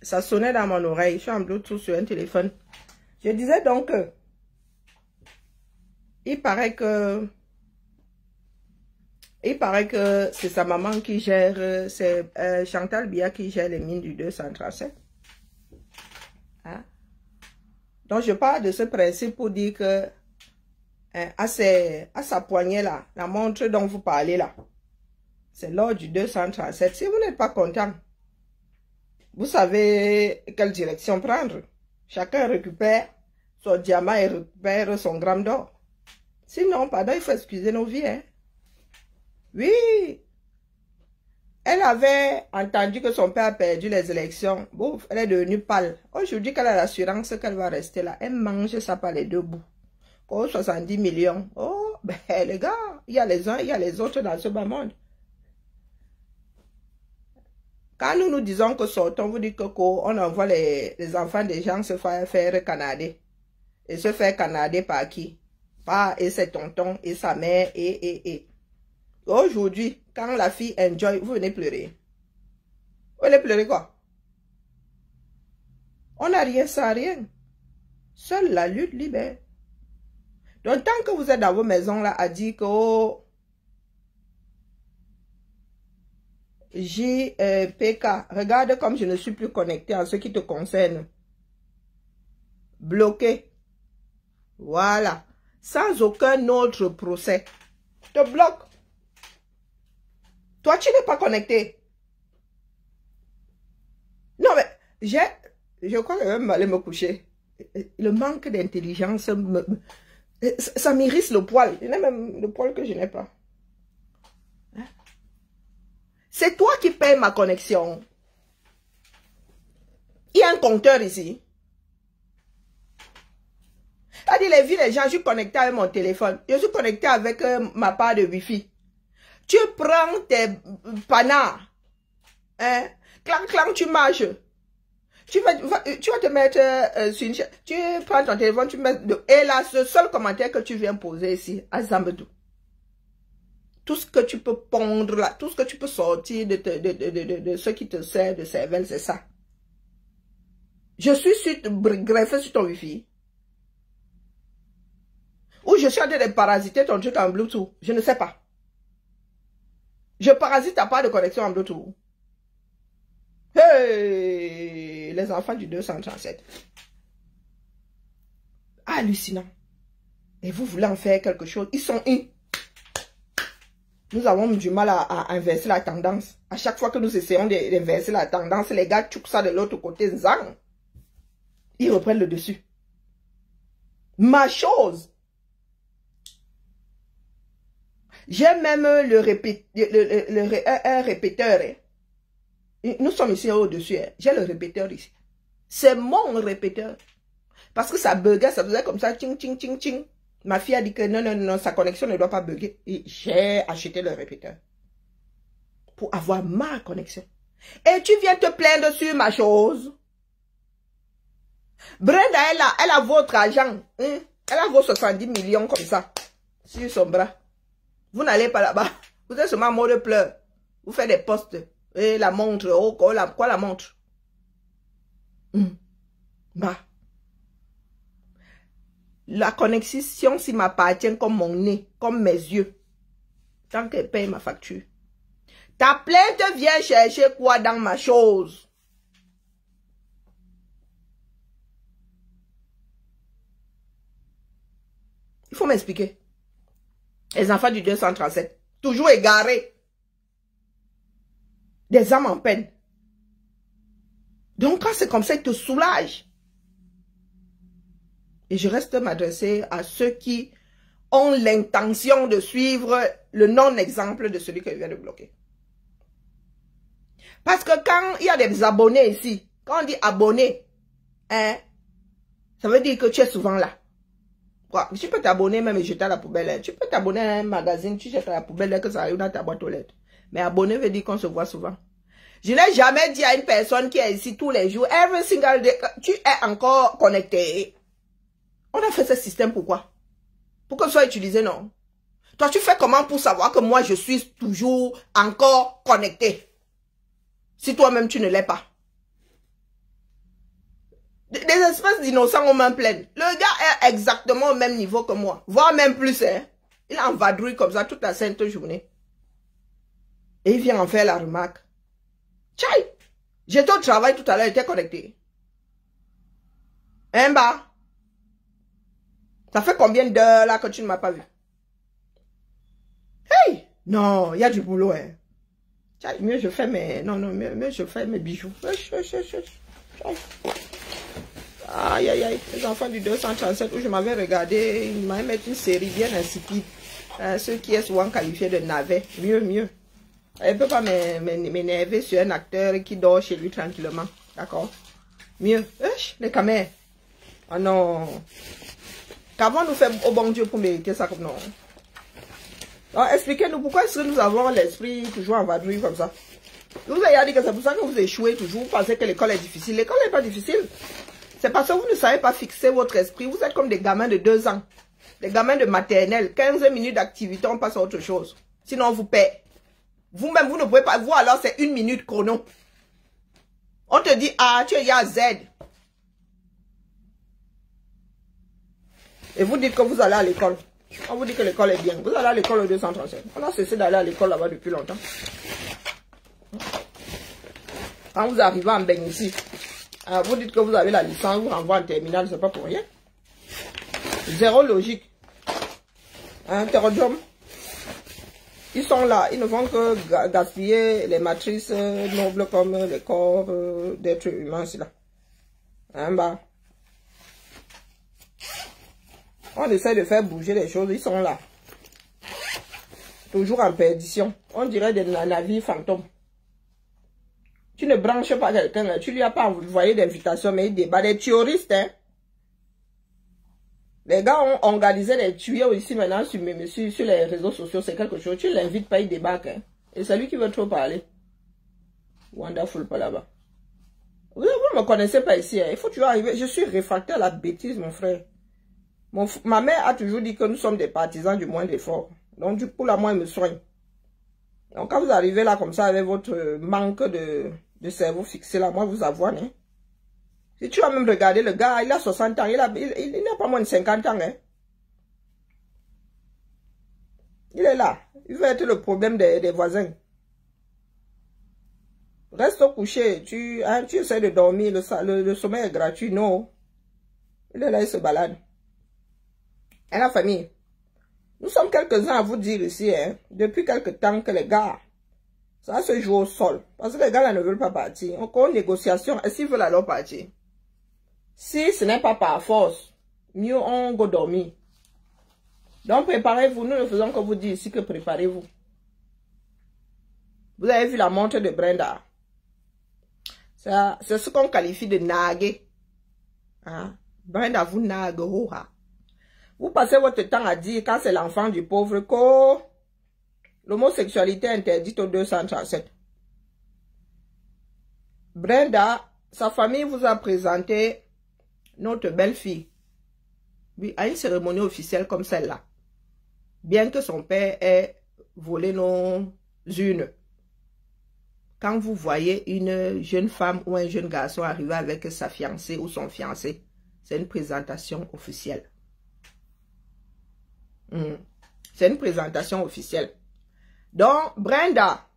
Ça sonnait dans mon oreille. Je suis en Bluetooth sur un téléphone. Je disais donc que il paraît que c'est sa maman qui gère, c'est Chantal Biya qui gère les mines du 237. Hein? Donc je parle de ce principe pour dire que à sa poignée là, la montre dont vous parlez là, c'est l'or du 237. Si vous n'êtes pas content, vous savez quelle direction prendre. Chacun récupère son diamant et récupère son gramme d'or. Sinon, pardon, il faut excuser nos vies. Hein? Oui. Elle avait entendu que son père a perdu les élections. Bon, elle est devenue pâle. Aujourd'hui, qu'elle a l'assurance qu'elle va rester là. Elle mange ça par les deux bouts. Oh, 70 millions. Oh, ben les gars, il y a les uns, il y a les autres dans ce bas monde. Quand nous nous disons que sortons, vous dites qu'on envoie les enfants des gens se faire canader. Et se faire canader par qui? Par et ses tontons, et sa mère, et. Aujourd'hui, quand la fille enjoy, vous venez pleurer. Vous venez pleurer quoi? On n'a rien sans rien. Seule la lutte libère. Donc, tant que vous êtes dans vos maisons là, à dire que oh, JPK, regarde comme je ne suis plus connecté à ce qui te concerne. Bloqué. Voilà. Sans aucun autre procès. Te bloque. Toi, tu n'es pas connecté. Non, mais je crois que je vais même aller me coucher. Le manque d'intelligence, ça m'irrisse le poil. Il y a même le poil que je n'ai pas. Hein? C'est toi qui payes ma connexion. Il y a un compteur ici. C'est-à-dire, les gens, je suis connecté avec mon téléphone. Je suis connecté avec ma part de Wi-Fi. Tu prends tes panards. Hein? Clang, clang, tu marches. Tu vas te mettre sur une chaise. Tu prends ton téléphone, tu mets... Et là, ce seul commentaire que tu viens poser ici, à Zambedou. Tout ce que tu peux pondre là, tout ce que tu peux sortir de ce qui te sert de cervelle, c'est ça. Je suis greffé sur ton Wi-Fi. Ou je suis en train de parasiter ton truc en Bluetooth. Je ne sais pas. Je parasite ta part de connexion en Bluetooth. Hey, les enfants du 237. Hallucinant. Et vous voulez en faire quelque chose. Ils sont Nous avons du mal à inverser la tendance. À chaque fois que nous essayons d'inverser la tendance, les gars tchouk ça de l'autre côté. Zang. Ils reprennent le dessus. Ma chose. J'ai même un répéteur. Nous sommes ici au-dessus. J'ai le répéteur ici. C'est mon répéteur. Parce que ça buguait, ça faisait comme ça. Ting, ting, ting, ting. Ma fille a dit que non, non, non, sa connexion ne doit pas bugger. Et j'ai acheté le répéteur. Pour avoir ma connexion. Et tu viens te plaindre sur ma chose. Brenda, elle a votre argent. Hein? Elle a vos 70 millions comme ça. Sur son bras. Vous n'allez pas là-bas. Vous êtes seulement mort de pleurs. Vous faites des posts. Et la montre. Oh, quoi la montre? Bah. La connexion, s'il m'appartient comme mon nez, comme mes yeux. Tant qu'elle paye ma facture. Ta plainte vient chercher quoi dans ma chose? Il faut m'expliquer. Les enfants du 237, toujours égarés. Des âmes en peine. Donc quand c'est comme ça, ils te soulagent. Et je reste m'adresser à ceux qui ont l'intention de suivre le non-exemple de celui que je viens de bloquer. Parce que quand il y a des abonnés ici, quand on dit abonné, hein, ça veut dire que tu es souvent là. Tu peux t'abonner même et jeter à la poubelle. Hein. Tu peux t'abonner à un magazine, tu jettes à la poubelle que ça arrive dans ta boîte aux lettres. Mais abonner veut dire qu'on se voit souvent. Je n'ai jamais dit à une personne qui est ici tous les jours, every single day, tu es encore connecté. On a fait ce système pourquoi? Pour que ce soit utilisé, non? Toi, tu fais comment pour savoir que moi, je suis toujours encore connecté? Si toi-même, tu ne l'es pas. Des espèces d'innocents aux mains pleines. Le gars est exactement au même niveau que moi. Voire même plus, hein. Il en vadrouille comme ça toute la sainte journée. Et il vient en faire la remarque. Tchaï! J'étais au travail tout à l'heure, j'étais connecté. Hein, bah? Ça fait combien d'heures là que tu ne m'as pas vu? Hey! Non, il y a du boulot, hein. Tchaï, mieux je fais mes... Non, mieux je fais mes bijoux. Aïe, aïe, aïe. Les enfants du 237 où je m'avais regardé, ils m'avaient mis une série bien insipide. Ceux qui est souvent qualifié de navet. Mieux. Elle ne peut pas m'énerver sur un acteur qui dort chez lui tranquillement. D'accord? Mieux. Les camères. Ah non. Qu'avons-nous fait au bon Dieu pour mériter ça comme non? Alors, expliquez-nous pourquoi est-ce que nous avons l'esprit toujours en vadrouille comme ça? Vous avez dit que c'est pour ça que vous échouez toujours. Vous pensez que l'école est difficile. L'école n'est pas difficile. C'est parce que vous ne savez pas fixer votre esprit. Vous êtes comme des gamins de 2 ans. Des gamins de maternelle. 15 minutes d'activité, on passe à autre chose. Sinon, on vous paie. Vous-même, vous ne pouvez pas. Vous, alors, c'est 1 minute chrono. On te dit A, tu es à Z. Et vous dites que vous allez à l'école. On vous dit que l'école est bien. Vous allez à l'école au 237. On a cessé d'aller à l'école là-bas depuis longtemps. Quand vous arrivez en bain ici, vous dites que vous avez la licence, vous renvoie en terminale, c'est pas pour rien. Zéro logique. Terrodium. Ils sont là, ils ne font que gaspiller les matrices nobles comme les corps d'êtres humains, c'est là. Bah. On essaie de faire bouger les choses, ils sont là. Toujours en perdition. On dirait des navires fantômes. Tu ne branches pas quelqu'un, tu lui as pas envoyé d'invitation, mais il débat. Des terroristes, hein. Les gars ont organisé les tuyaux ici maintenant sur les réseaux sociaux, c'est quelque chose. Tu l'invites pas, il débarque. Hein. Et c'est lui qui veut trop parler. Wonderful, pas là-bas. Vous ne me connaissez pas ici. Hein. Il faut toujours arriver. Je suis réfractaire à la bêtise, mon frère. Ma mère a toujours dit que nous sommes des partisans du moindre effort. Donc, du coup, là, moi, elle me soigne. Donc, quand vous arrivez là comme ça avec votre manque de cerveau fixé là, moi, vous avoue, hein. Si tu as même regardé le gars, il a 60 ans, il n'a pas moins de 50 ans. Hein. Il est là. Il veut être le problème des voisins. Reste au coucher. Tu essaies de dormir. Le sommeil est gratuit. Non. Il est là, il se balade. Et la famille. Nous sommes quelques-uns à vous dire ici, hein, depuis quelques temps que les gars, ça se joue au sol. Parce que les gars là ne veulent pas partir. Encore une négociation. Et s'ils veulent alors partir? Si ce n'est pas par force, mieux on go dormir. Donc préparez-vous, nous ne faisons que vous dire ici que préparez-vous. Vous avez vu la montre de Brenda. C'est ce qu'on qualifie de naguer. Hein? Brenda vous nague. Vous passez votre temps à dire quand c'est l'enfant du pauvre que l'homosexualité est interdite au 237. Brenda, sa famille vous a présenté notre belle-fille, oui, à une cérémonie officielle comme celle-là. Bien que son père ait volé nos urnes. Quand vous voyez une jeune femme ou un jeune garçon arriver avec sa fiancée ou son fiancé, c'est une présentation officielle. C'est une présentation officielle. Donc, Brenda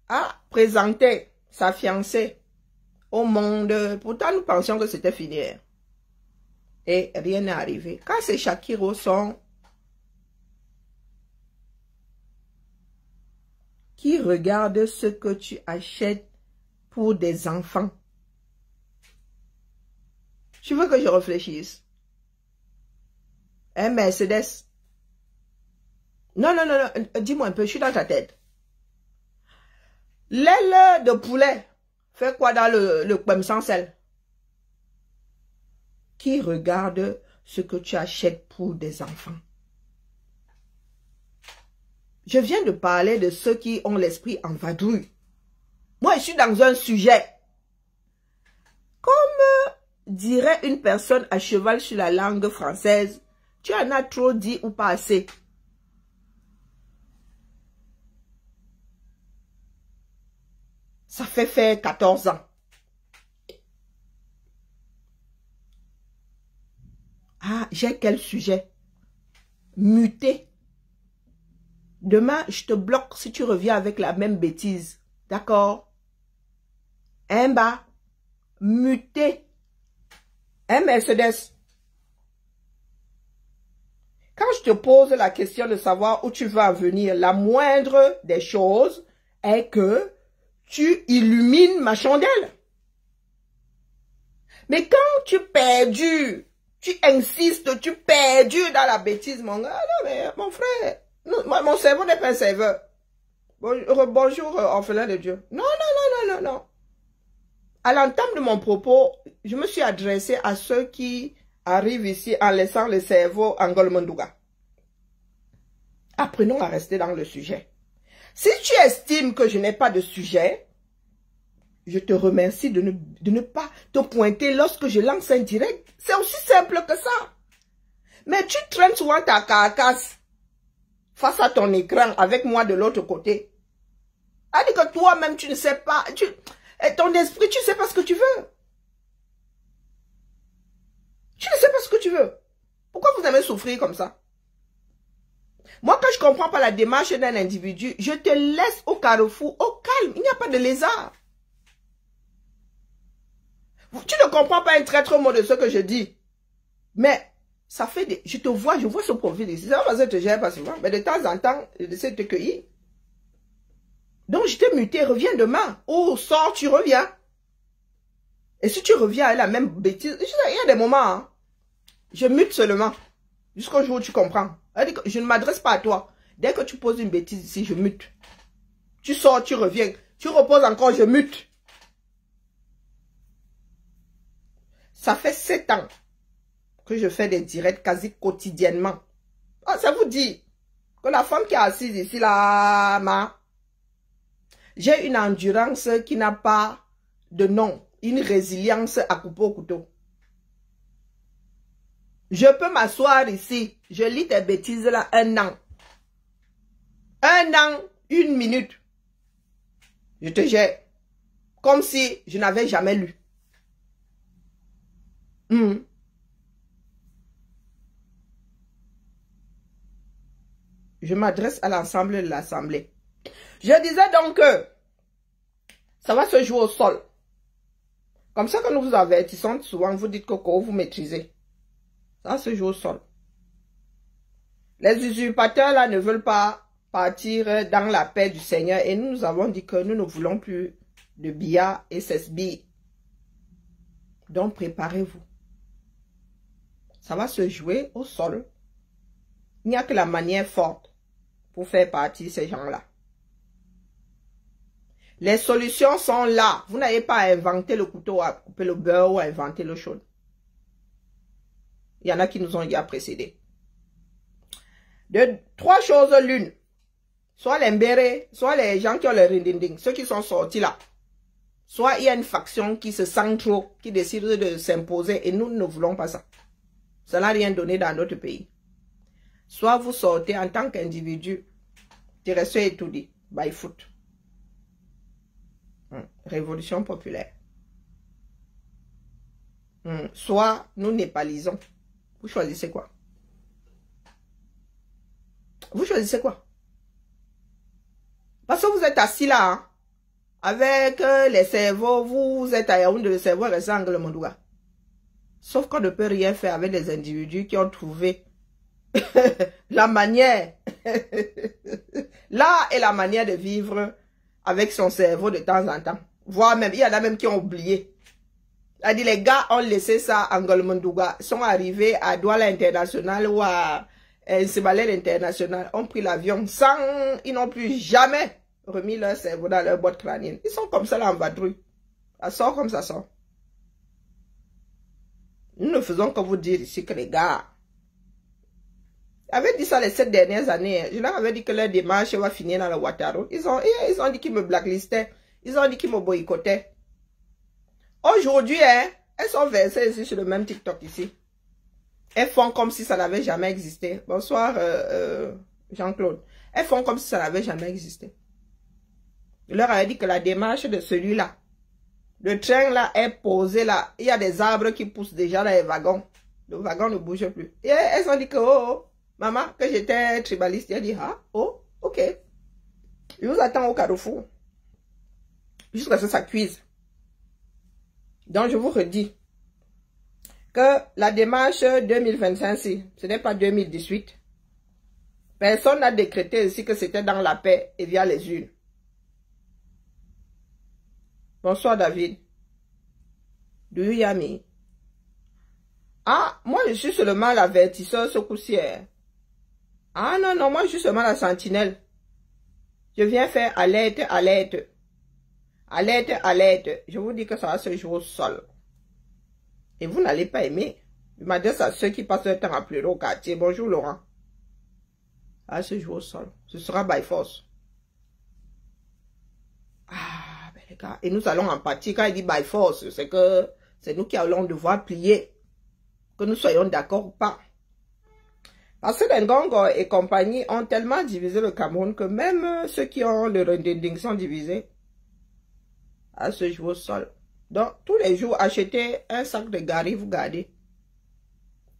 a présenté sa fiancée au monde. Pourtant, nous pensions que c'était fini. Et rien n'est arrivé. Quand ces Shakiro sont qui regardent ce que tu achètes pour des enfants. Tu veux que je réfléchisse? Un Mercedes. Non, dis-moi un peu, je suis dans ta tête. L'aile de poulet fait quoi dans le pomme sans sel? Qui regarde ce que tu achètes pour des enfants? Je viens de parler de ceux qui ont l'esprit en vadrouille. Moi, je suis dans un sujet. Comme dirait une personne à cheval sur la langue française, tu en as trop dit ou pas assez. Ça fait faire 14 ans. Ah, j'ai quel sujet? Muter. Demain, je te bloque si tu reviens avec la même bêtise. D'accord? Un bas. Muter. Un Mercedes. Quand je te pose la question de savoir où tu vas en venir, la moindre des choses est que tu illumines ma chandelle. Mais quand tu perdures, tu insistes, tu perdures dans la bêtise, mon gars, non mais mon frère, mon cerveau n'est pas un serveur. Bonjour, orphelin de Dieu. Non, non, non, non, non, non. À l'entame de mon propos, je me suis adressé à ceux qui arrivent ici en laissant le cerveau en Golmondouga. Apprenons à rester dans le sujet. Si tu estimes que je n'ai pas de sujet, je te remercie de ne pas te pointer lorsque je lance un direct. C'est aussi simple que ça. Mais tu traînes souvent ta carcasse face à ton écran avec moi de l'autre côté. C'est-à-dire que toi-même, tu ne sais pas, ton esprit, tu ne sais pas ce que tu veux. Tu ne sais pas ce que tu veux. Pourquoi vous aimez souffrir comme ça? Moi, quand je ne comprends pas la démarche d'un individu, je te laisse au carrefour, au calme. Il n'y a pas de lézard. Tu ne comprends pas un traître mot de ce que je dis. Mais ça fait des... Je te vois, je vois ce profil ici. Ça va, je te gère pas souvent. Mais de temps en temps, j'essaie de te cueillir. Donc, je t'ai muté, reviens demain. Oh, sors, tu reviens. Et si tu reviens à la même bêtise, il y a des moments, hein, je mute seulement. Jusqu'au jour où tu comprends. Je ne m'adresse pas à toi. Dès que tu poses une bêtise ici, je mute. Tu sors, tu reviens. Tu reposes encore, je mute. Ça fait 7 ans que je fais des directs quasi quotidiennement. Oh, ça vous dit que la femme qui est assise ici, là, j'ai une endurance qui n'a pas de nom. Une résilience à couper au couteau. Je peux m'asseoir ici. Je lis tes bêtises là 1 an. 1 an, 1 minute. Je te jette. Comme si je n'avais jamais lu. Je m'adresse à l'ensemble de l'Assemblée. Je disais donc que ça va se jouer au sol. Comme ça que nous vous avertissons souvent, vous dites que vous maîtrisez. Ça se joue au sol. Les usurpateurs là ne veulent pas partir dans la paix du Seigneur et nous avons dit que nous ne voulons plus de billard et SSB. Donc préparez-vous. Ça va se jouer au sol. Il n'y a que la manière forte pour faire partir ces gens-là. Les solutions sont là. Vous n'avez pas à inventer le couteau à couper le beurre ou à inventer l'eau chaude. Il y en a qui nous ont déjà précédés. De 3 choses l'une. Soit les mbérés, soit les gens qui ont le rindinding, ceux qui sont sortis là. Soit il y a une faction qui se sent trop, qui décide de s'imposer et nous ne voulons pas ça. Ça n'a rien donné dans notre pays. Soit vous sortez en tant qu'individu, tu restes et tout dit, by foot. Révolution populaire. Soit nous népalisons. Vous choisissez quoi? Vous choisissez quoi? Parce que vous êtes assis là, hein, avec les cerveaux, vous êtes à Yaoundé, le cerveau reste en Golmondouga. Sauf qu'on ne peut rien faire avec des individus qui ont trouvé la manière. Là est la manière de vivre avec son cerveau de temps en temps. Voire même, il y en a même qui ont oublié. C'est-à-dire, les gars ont laissé ça en Golmondouga, sont arrivés à Douala International ou à Nsebalel International, ont pris l'avion sans, ils n'ont plus jamais remis leur cerveau dans leur boîte crânienne. Ils sont comme ça là en vadrouille. Ça sort comme ça sort. Nous ne faisons que vous dire ici que les gars avaient dit ça les 7 dernières années. Je leur avais dit que leur démarche va finir dans le Ouattaro. Ils ont dit qu'ils me blacklistaient. Ils ont dit qu'ils me boycottaient. Aujourd'hui, elles sont versées ici sur le même TikTok ici. Elles font comme si ça n'avait jamais existé. Bonsoir, Jean-Claude. Elles font comme si ça n'avait jamais existé. Je leur avais dit que la démarche de celui-là, le train là est posé là. Il y a des arbres qui poussent déjà dans les wagons. Le wagon ne bouge plus. Et elles ont dit que, oh, maman, que j'étais tribaliste. Elle a dit, ah, oh, ok. Je vous attends au carrefour. Jusqu'à ce que ça cuise. Donc, je vous redis que la démarche 2025, ce n'est pas 2018. Personne n'a décrété ici que c'était dans la paix et via les urnes. Bonsoir, David. Do you hear me? Ah, moi, je suis seulement l'avertisseur ce coup-ci. Ah, non, non, moi, je suis seulement la sentinelle. Je viens faire alerte, alerte. Alerte, alerte. Je vous dis que ça va se jouer au sol. Et vous n'allez pas aimer. Je m'adresse à ceux qui passent leur temps à pleurer au quartier. Bonjour, Laurent. Ça va se jouer au sol. Ce sera by force. Ah, ben les gars. Et nous allons en partie. Quand il dit by force, c'est que c'est nous qui allons devoir plier. Que nous soyons d'accord ou pas. Parce que les Ngongo et compagnie ont tellement divisé le Cameroun que même ceux qui ont le rending sont divisés. À se jouer au sol. Donc, tous les jours, achetez un sac de gari, vous gardez.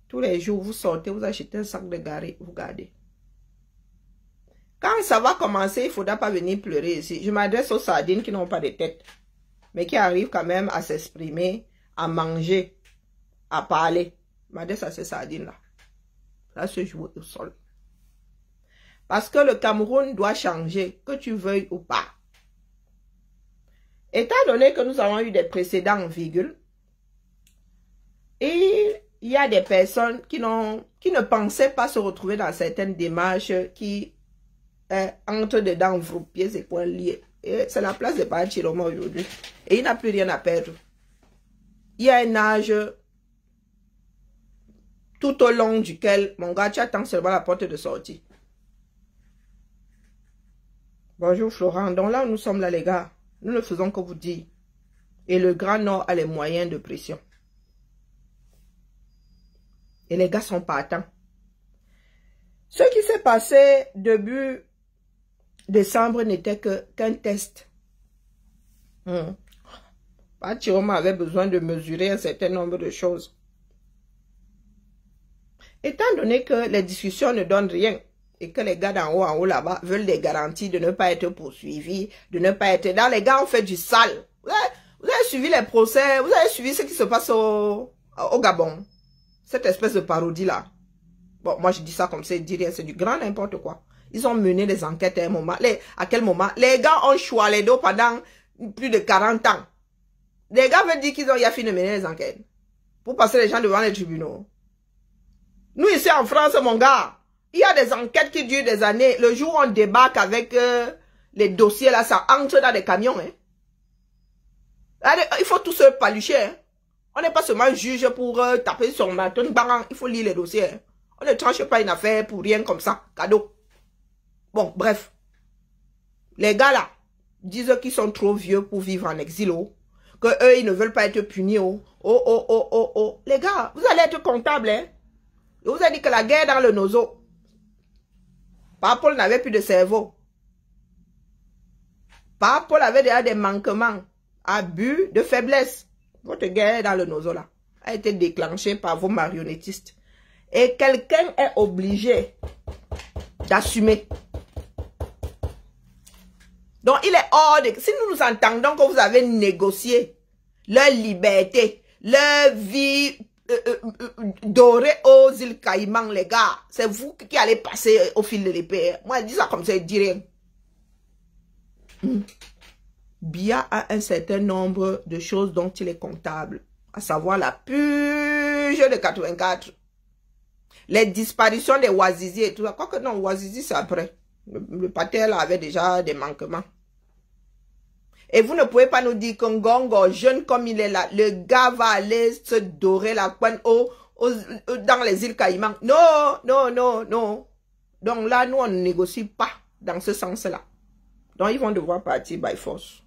Tous les jours, vous sortez, vous achetez un sac de gari, vous gardez. Quand ça va commencer, il ne faudra pas venir pleurer ici. Je m'adresse aux sardines qui n'ont pas de tête, mais qui arrivent quand même à s'exprimer, à manger, à parler. Je m'adresse à ces sardines-là. Là, se jouer au sol. Parce que le Cameroun doit changer, que tu veuilles ou pas. Étant donné que nous avons eu des précédents, virgule, et il y a des personnes qui ne pensaient pas se retrouver dans certaines démarches qui entrent dedans, vos pieds et poings liés. Et c'est la place de Papa Chiroma aujourd'hui. Et il n'a plus rien à perdre. Il y a un âge tout au long duquel, mon gars, tu attends seulement la porte de sortie. Bonjour Florent. Donc là, nous sommes là, les gars. Nous ne faisons que vous dire. Et le Grand Nord a les moyens de pression. Et les gars sont partants. Ce qui s'est passé début décembre n'était qu'un test. Chiroma avait besoin de mesurer un certain nombre de choses. Étant donné que les discussions ne donnent rien, et que les gars d'en haut là-bas veulent des garanties de ne pas être poursuivis, de ne pas être... Dans les gars, on fait du sale. Vous avez suivi les procès, vous avez suivi ce qui se passe au Gabon. Cette espèce de parodie-là. Bon, moi je dis ça comme ça, je dis rien, c'est du grand n'importe quoi. Ils ont mené des enquêtes à un moment. À quel moment? Les gars ont choisi les dos pendant plus de 40 ans. Les gars veulent dire qu'ils ont fini de mener les enquêtes. Pour passer les gens devant les tribunaux. Nous ici en France, mon gars, il y a des enquêtes qui durent des années. Le jour où on débarque avec les dossiers là, ça entre dans des camions. Hein. Il faut tout se palucher. Hein. On n'est pas seulement juge pour taper sur le bâton. Il faut lire les dossiers. Hein. On ne tranche pas une affaire pour rien comme ça. Cadeau. Bon, bref. Les gars là disent qu'ils sont trop vieux pour vivre en exil. Oh. Que eux, ils ne veulent pas être punis. Oh. Les gars, vous allez être comptables. Hein. Je vous ai dit que la guerre dans le nozo. Papa Paul n'avait plus de cerveau. Papa Paul avait déjà des manquements, abus, de faiblesse. Votre guerre dans le nozo là a été déclenchée par vos marionnettistes. Et quelqu'un est obligé d'assumer. Donc il est hors de... Si nous nous entendons que vous avez négocié leur liberté, leur vie... doré aux îles Caïmans, les gars. C'est vous qui allez passer au fil de l'épée. Moi, je dis ça comme ça, je dis rien. Bia a un certain nombre de choses dont il est comptable. À savoir la purge de 84. Les disparitions des Ouazizi et tout ça. Quoique non, Ouazizi c'est après. Le pater avait déjà des manquements. Et vous ne pouvez pas nous dire qu'un Ngongo, jeune comme il est là, le gars va aller se dorer la pointe dans les îles Caïmans. Non. Donc là, nous, on ne négocie pas dans ce sens-là. Donc, ils vont devoir partir by force.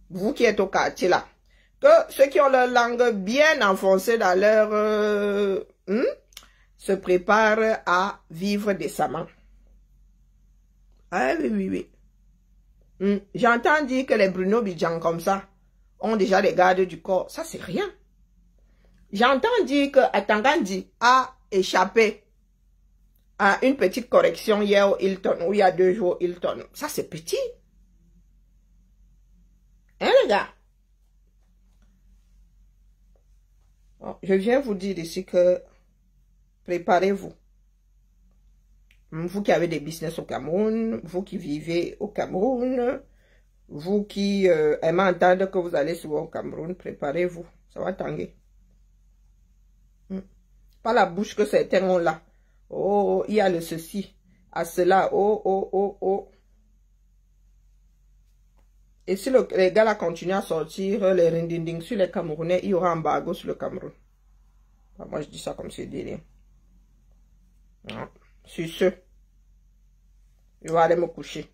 Vous qui êtes au quartier là, que ceux qui ont leur langue bien enfoncée dans leur... se préparent à vivre décemment. Ah oui. J'entends dire que les Bruno Bidjan comme ça ont déjà des gardes du corps. Ça, c'est rien. J'entends dire que Atangandi a échappé à une petite correction hier au Hilton, ou il y a 2 jours au Hilton. Ça, c'est petit. Hein, les gars? Bon, je viens vous dire ici que préparez-vous. Vous qui avez des business au Cameroun, vous qui vivez au Cameroun, vous qui aimez entendre que vous allez souvent au Cameroun, préparez-vous. Ça va tanguer. Pas la bouche que certains ont là. Oh, il y a le ceci, à cela, oh, oh, oh, oh. Et si les gars là continuent à sortir les rindinding sur les Camerounais, il y aura un embargo sur le Cameroun. Enfin, moi, je dis ça comme c'est délire. Non. Sur ce, je vais aller me coucher.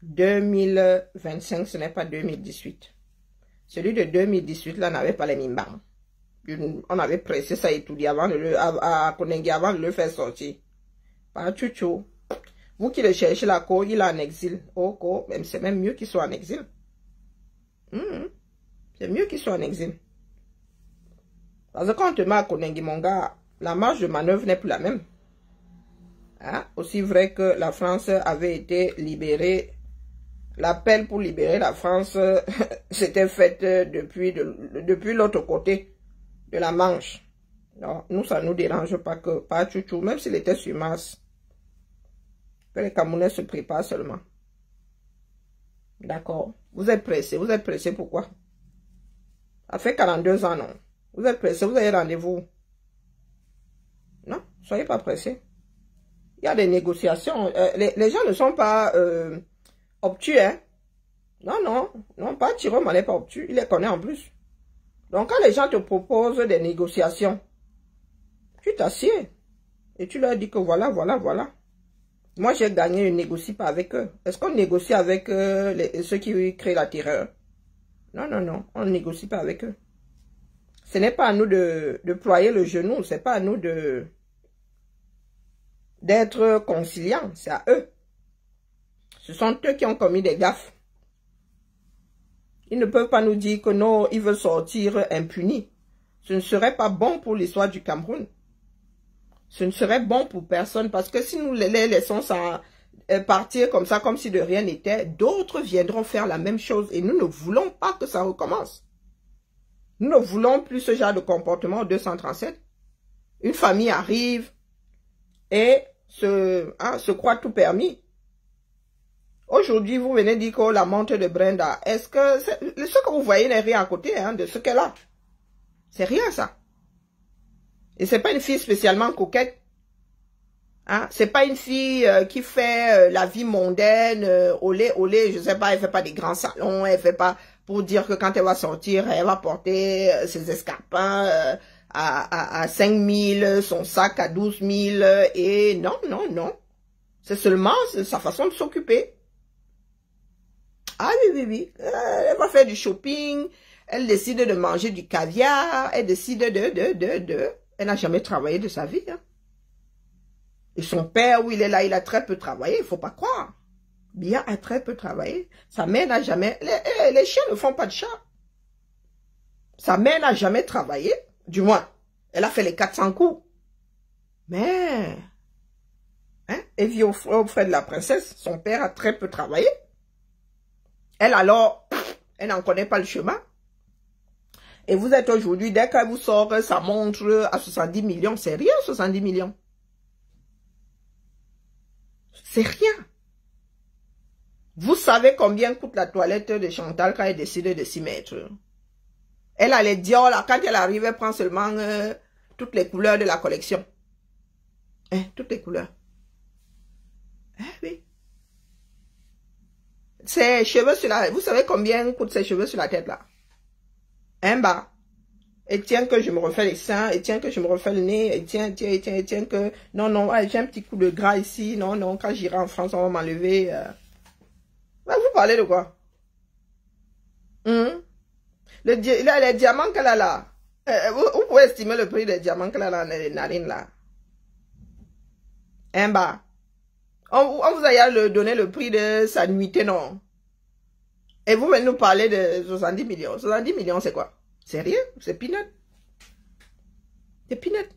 2025, ce n'est pas 2018. Celui de 2018, là, n'avait pas les mimbang. On avait pressé ça et tout dit avant de à Konengi avant de le faire sortir. Pas chouchou. Vous qui le cherchez là, il est en exil. Oh, c'est même mieux qu'il soit en exil. C'est mieux qu'il soit en exil. Parce que quand on te met à Konengi, mon gars, la marge de manœuvre n'est plus la même. Hein? Aussi vrai que la France avait été libérée. L'appel pour libérer la France s'était fait depuis l'autre côté de la Manche. Non, nous, ça ne nous dérange pas que, pas chouchou, même s'il était sur Mars. Que les Camerounais se préparent seulement. D'accord. Vous êtes pressé pourquoi? Ça fait 42 ans, non? Vous êtes pressé, vous avez rendez-vous. Non, soyez pas pressés. Il y a des négociations. Les gens ne sont pas obtus, hein? Non, pas Thierry, on n'est pas obtus. Il les connaît en plus. Donc, quand les gens te proposent des négociations, tu t'assieds et tu leur dis que voilà. Moi, j'ai gagné, je ne négocie pas avec eux. Est-ce qu'on négocie avec ceux qui créent la terreur? Non, on ne négocie pas avec eux. Ce n'est pas à nous de ployer le genou, ce n'est pas à nous d'être conciliants, c'est à eux. Ce sont eux qui ont commis des gaffes. Ils ne peuvent pas nous dire que non, ils veulent sortir impunis. Ce ne serait pas bon pour l'histoire du Cameroun. Ce ne serait bon pour personne parce que si nous les laissons partir comme ça, comme si de rien n'était, d'autres viendront faire la même chose et nous ne voulons pas que ça recommence. Nous ne voulons plus ce genre de comportement au 237. Une famille arrive et se croit tout permis. Aujourd'hui, vous venez dire que la montre de Brenda, est-ce que ce que vous voyez n'est rien à côté de ce qu'elle a? C'est rien ça. Et c'est pas une fille spécialement coquette. Hein? C'est pas une fille qui fait la vie mondaine, olé, je sais pas, elle fait pas des grands salons, elle fait pas pour dire que quand elle va sortir, elle va porter ses escarpins à 5 000, son sac à 12 000, et non. C'est seulement sa façon de s'occuper. Ah oui. Elle va faire du shopping, elle décide de manger du caviar, elle décide Elle n'a jamais travaillé de sa vie. Hein. Et son père, où il est là, il a très peu travaillé, il ne faut pas croire. Bien a très peu travaillé. Sa mère n'a jamais... Les chiens ne font pas de chat. Sa mère n'a jamais travaillé. Du moins, elle a fait les 400 coups. Mais... Hein, elle vit au frais de la princesse. Son père a très peu travaillé. Elle alors, elle n'en connaît pas le chemin. Et vous êtes aujourd'hui, dès qu'elle vous sort sa montre à 70 millions, c'est rien 70 millions. C'est rien. Vous savez combien coûte la toilette de Chantal quand elle décide de s'y mettre. Elle a les Dior là, quand elle arrive, elle prend seulement toutes les couleurs de la collection. Hein, toutes les couleurs. Oui. Ses cheveux sur la... Vous savez combien coûtent ses cheveux sur la tête là? Un bas. Et tiens que je me refais les seins, et tiens que je me refais le nez, et tiens que... Non, j'ai un petit coup de gras ici, non, quand j'irai en France, on va m'enlever... Vous parlez de quoi? Les diamants qu'elle a là, vous pouvez estimer le prix des diamants qu'elle a dans les narines là. Un bas. On vous a donné le prix de sa nuitée, non? Et vous venez nous parler de 70 millions. 70 millions, c'est quoi? C'est rien, c'est peanut. C'est peanut.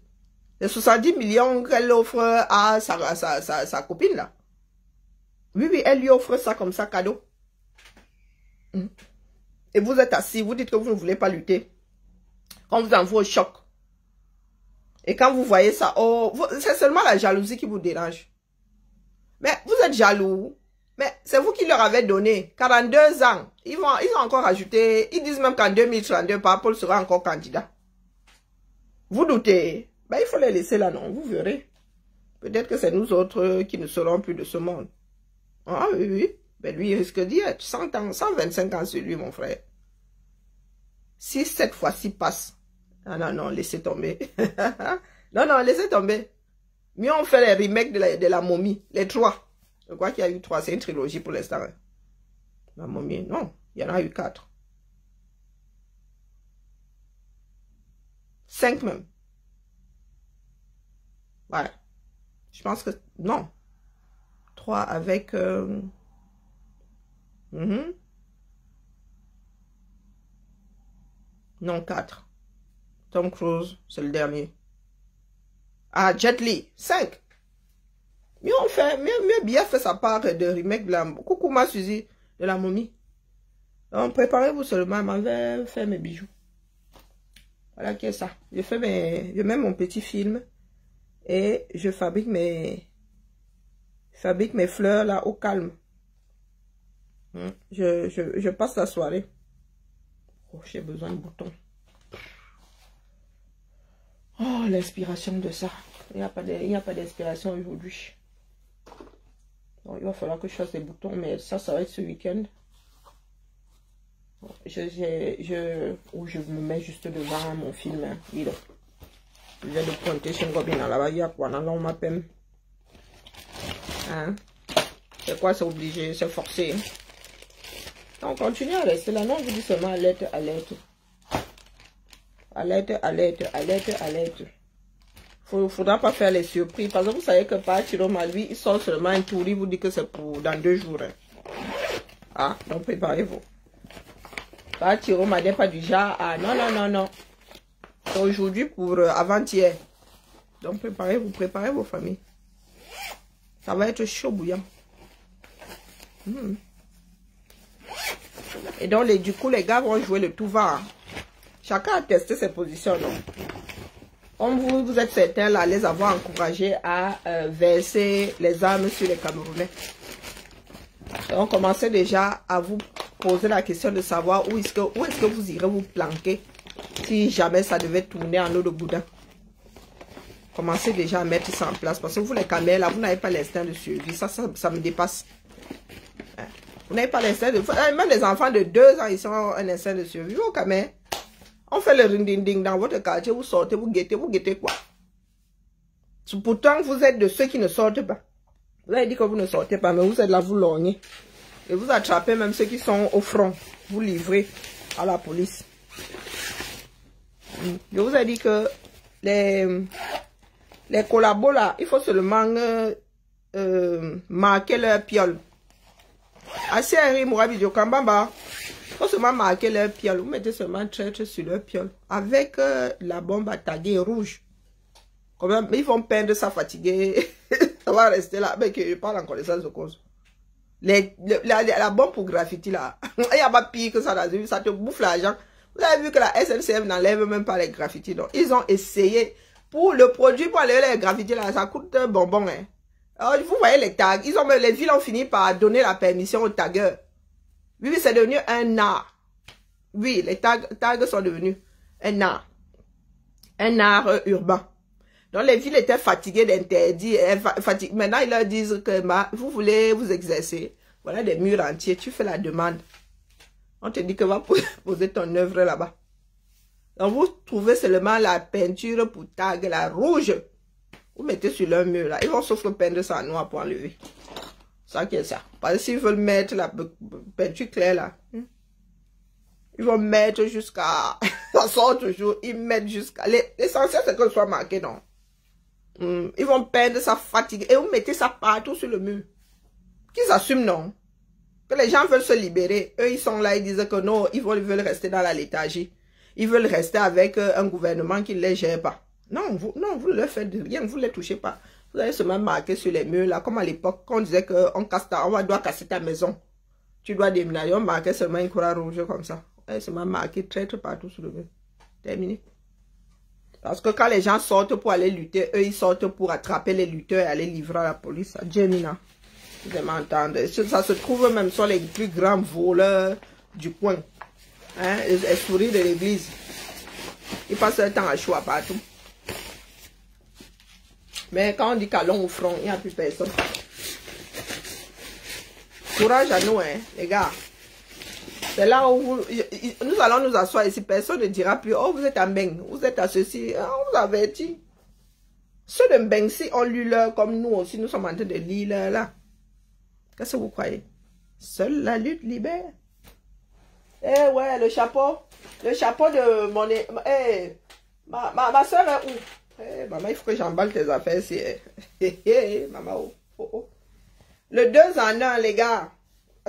Les 70 millions qu'elle offre à sa copine là. Oui, oui, elle lui offre ça comme ça, cadeau. Et vous êtes assis, vous dites que vous ne voulez pas lutter. On vous envoie au choc. Et quand vous voyez ça, oh, c'est seulement la jalousie qui vous dérange. Mais vous êtes jaloux. Mais c'est vous qui leur avez donné 42 ans. Ils ont encore ajouté, ils disent même qu'en 2032, Paul sera encore candidat. Vous doutez? Ben, il faut les laisser là, non? Vous verrez. Peut-être que c'est nous autres qui ne serons plus de ce monde. Ah oui, oui. Ben lui, il risque d'y être. 100 ans, 125 ans sur lui, mon frère. Si cette fois-ci passe. Ah non, non, laissez tomber. Non, non, laissez tomber. Mieux on fait les remakes de la momie. Les 3. Je crois qu'il y a eu 3. C'est une trilogie pour l'instant. La momie, non. Il y en a eu 4. 5 même. Voilà. Je pense que... Non. 3 avec... Non, 4. Tom Cruise, c'est le dernier. Ah, Jet Li, 5. Mieux on fait, mieux bien fait sa part de remake de la... Coucou ma Suzy, de la momie. Donc, préparez-vous seulement, m'avait fait mes bijoux. Voilà qui est ça. Je mets mon petit film et je fabrique mes fleurs là au calme. Je passe la soirée. Oh, j'ai besoin de boutons. Oh, l'inspiration de ça. Il n'y a pas d'inspiration aujourd'hui. Donc, il va falloir que je fasse des boutons, mais ça va être ce week-end. Je me mets juste devant mon film. Hein. Je viens de pointer chez Robin à la Bahia, quoi. Là, on m'appelle. Hein? C'est quoi, c'est obligé, c'est forcé. Hein? On continue à rester là. Non, on vous dit seulement alerte, alerte. Alerte, alerte, alerte, alerte. Faudra pas faire les surprises. Parce que vous savez que par Chiroma, lui, il sort seulement un tour. Il vous dit que c'est pour dans 2 jours. Hein. Ah, donc préparez-vous. Par Chiroma n'est pas du genre. Ah, non, non, non, non. C'est aujourd'hui pour avant-hier. Donc préparez-vous, préparez vos familles. Ça va être chaud bouillant. Et donc, du coup, les gars vont jouer le tout va. Chacun a testé ses positions. Donc. Comme vous êtes certains là, les avoir encouragés à verser les armes sur les Camerounais. Donc, commencez déjà à vous poser la question de savoir où est-ce que vous irez vous planquer si jamais ça devait tourner en eau de boudin. Commencez déjà à mettre ça en place. Parce que vous, les camels, là, vous n'avez pas l'instinct de survie. Ça me dépasse. Vous n'avez pas l'instinct de... Même les enfants de 2 ans, ils ont un instinct de survie. Vous, camels, on fait le ring-ding-ding dans votre quartier. Vous sortez, vous guettez quoi? Pourtant, vous êtes de ceux qui ne sortent pas. Vous avez dit que vous ne sortez pas, mais vous êtes là, vous lorgnez. Et vous attrapez même ceux qui sont au front. Vous livrez à la police. Je vous ai dit que les collabos là, il faut seulement marquer leur piole. Assez un Mourabi Kambamba. Il faut seulement marquer leur piole. Vous mettez seulement traître sur leur piole. Avec la bombe à taguer rouge. Quand même, ils vont peindre ça fatigué. Ça va rester là. Mais que je parle en connaissance de cause. La bombe pour graffiti là. Il n'y a pas pire que ça dans une vie. Ça te bouffe l'argent. Vous avez vu que la SNCF n'enlève même pas les graffitis. Donc, ils ont essayé. Pour le produit, pour enlever les graffitis là, ça coûte un bonbon. Hein. Alors, vous voyez les tags. Les villes ont fini par donner la permission aux taggeurs. Oui, c'est devenu un art. Oui, les tags sont devenus un art. Un art urbain. Donc, les villes étaient fatiguées d'interdits. Maintenant, ils leur disent que vous voulez vous exercer. Voilà des murs entiers. Tu fais la demande. On te dit que va poser ton œuvre là-bas. Donc, vous trouvez seulement la peinture pour tag, la rouge. Vous mettez sur leur mur là. Ils vont sauf que peindre ça en noir pour enlever. Ça qui est ça. Parce que s'ils veulent mettre la peinture claire là, ils vont mettre jusqu'à... Ça sort toujours. Ils mettent jusqu'à... L'essentiel c'est que ce soit marqué, non. Ils vont peindre ça fatigué. Et vous mettez ça partout sur le mur. Qu'ils assument, non. Que les gens veulent se libérer. Eux, ils sont là, ils disent que non, ils veulent rester dans la léthargie. ils veulent rester avec un gouvernement qui ne les gère pas. Non, vous ne leur faites rien, vous ne les touchez pas. Vous allez seulement marquer sur les murs, là, comme à l'époque, quand on disait qu'on doit casser ta maison. Tu dois déménager, on marquait seulement une croix rouge comme ça. Et seulement marqué traître partout sur le mur. Terminé. Parce que quand les gens sortent pour aller lutter, eux, ils sortent pour attraper les lutteurs et aller livrer à la police. Gemina. Vous m'entendez. Ça se trouve même sur les plus grands voleurs du coin. Hein, les souris de l'église. Ils passent leur temps à choix partout. Mais quand on dit qu'allons au front, il n'y a plus personne. Courage à nous, hein, les gars. C'est là où nous allons nous asseoir ici. Personne ne dira plus, oh, vous êtes à Mbeng, vous êtes à ceci. On vous avertit. Ceux de Mbeng-si ont lu leur, comme nous aussi, nous sommes en train de lire leur, là. Qu'est-ce que vous croyez? Seule la lutte libère. Eh ouais, le chapeau de mon... ma soeur est où? Eh, maman, il faut que j'emballe tes affaires ici. Maman, oh. Le 2 en 1, les gars.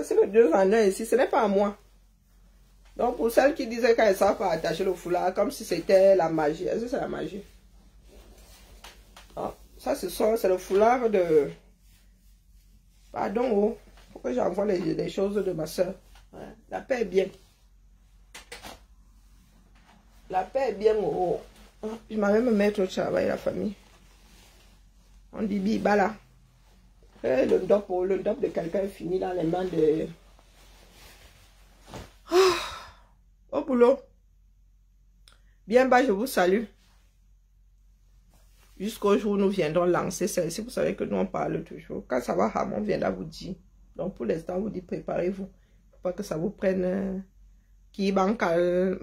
C'est le 2 en 1 ici, ce n'est pas à moi. Donc, pour celles qui disaient qu'elles ne savent pas attacher le foulard, comme si c'était la magie. Est-ce que c'est la magie? Ah, ça, c'est le foulard de... Pardon, oh. Faut que j'envoie les choses de ma soeur. Ouais. La paix est bien. La paix est bien, oh. Je m'avais me mettre au travail, la famille. On dit biba là. Le dop de quelqu'un est fini dans les mains de... Au boulot. Bien bas, je vous salue. Jusqu'au jour où nous viendrons lancer celle-ci. Vous savez que nous on parle toujours. Quand ça va, on viendra vous dire. Donc pour l'instant, vous dites préparez-vous. Faut pas que ça vous prenne... Qui bankale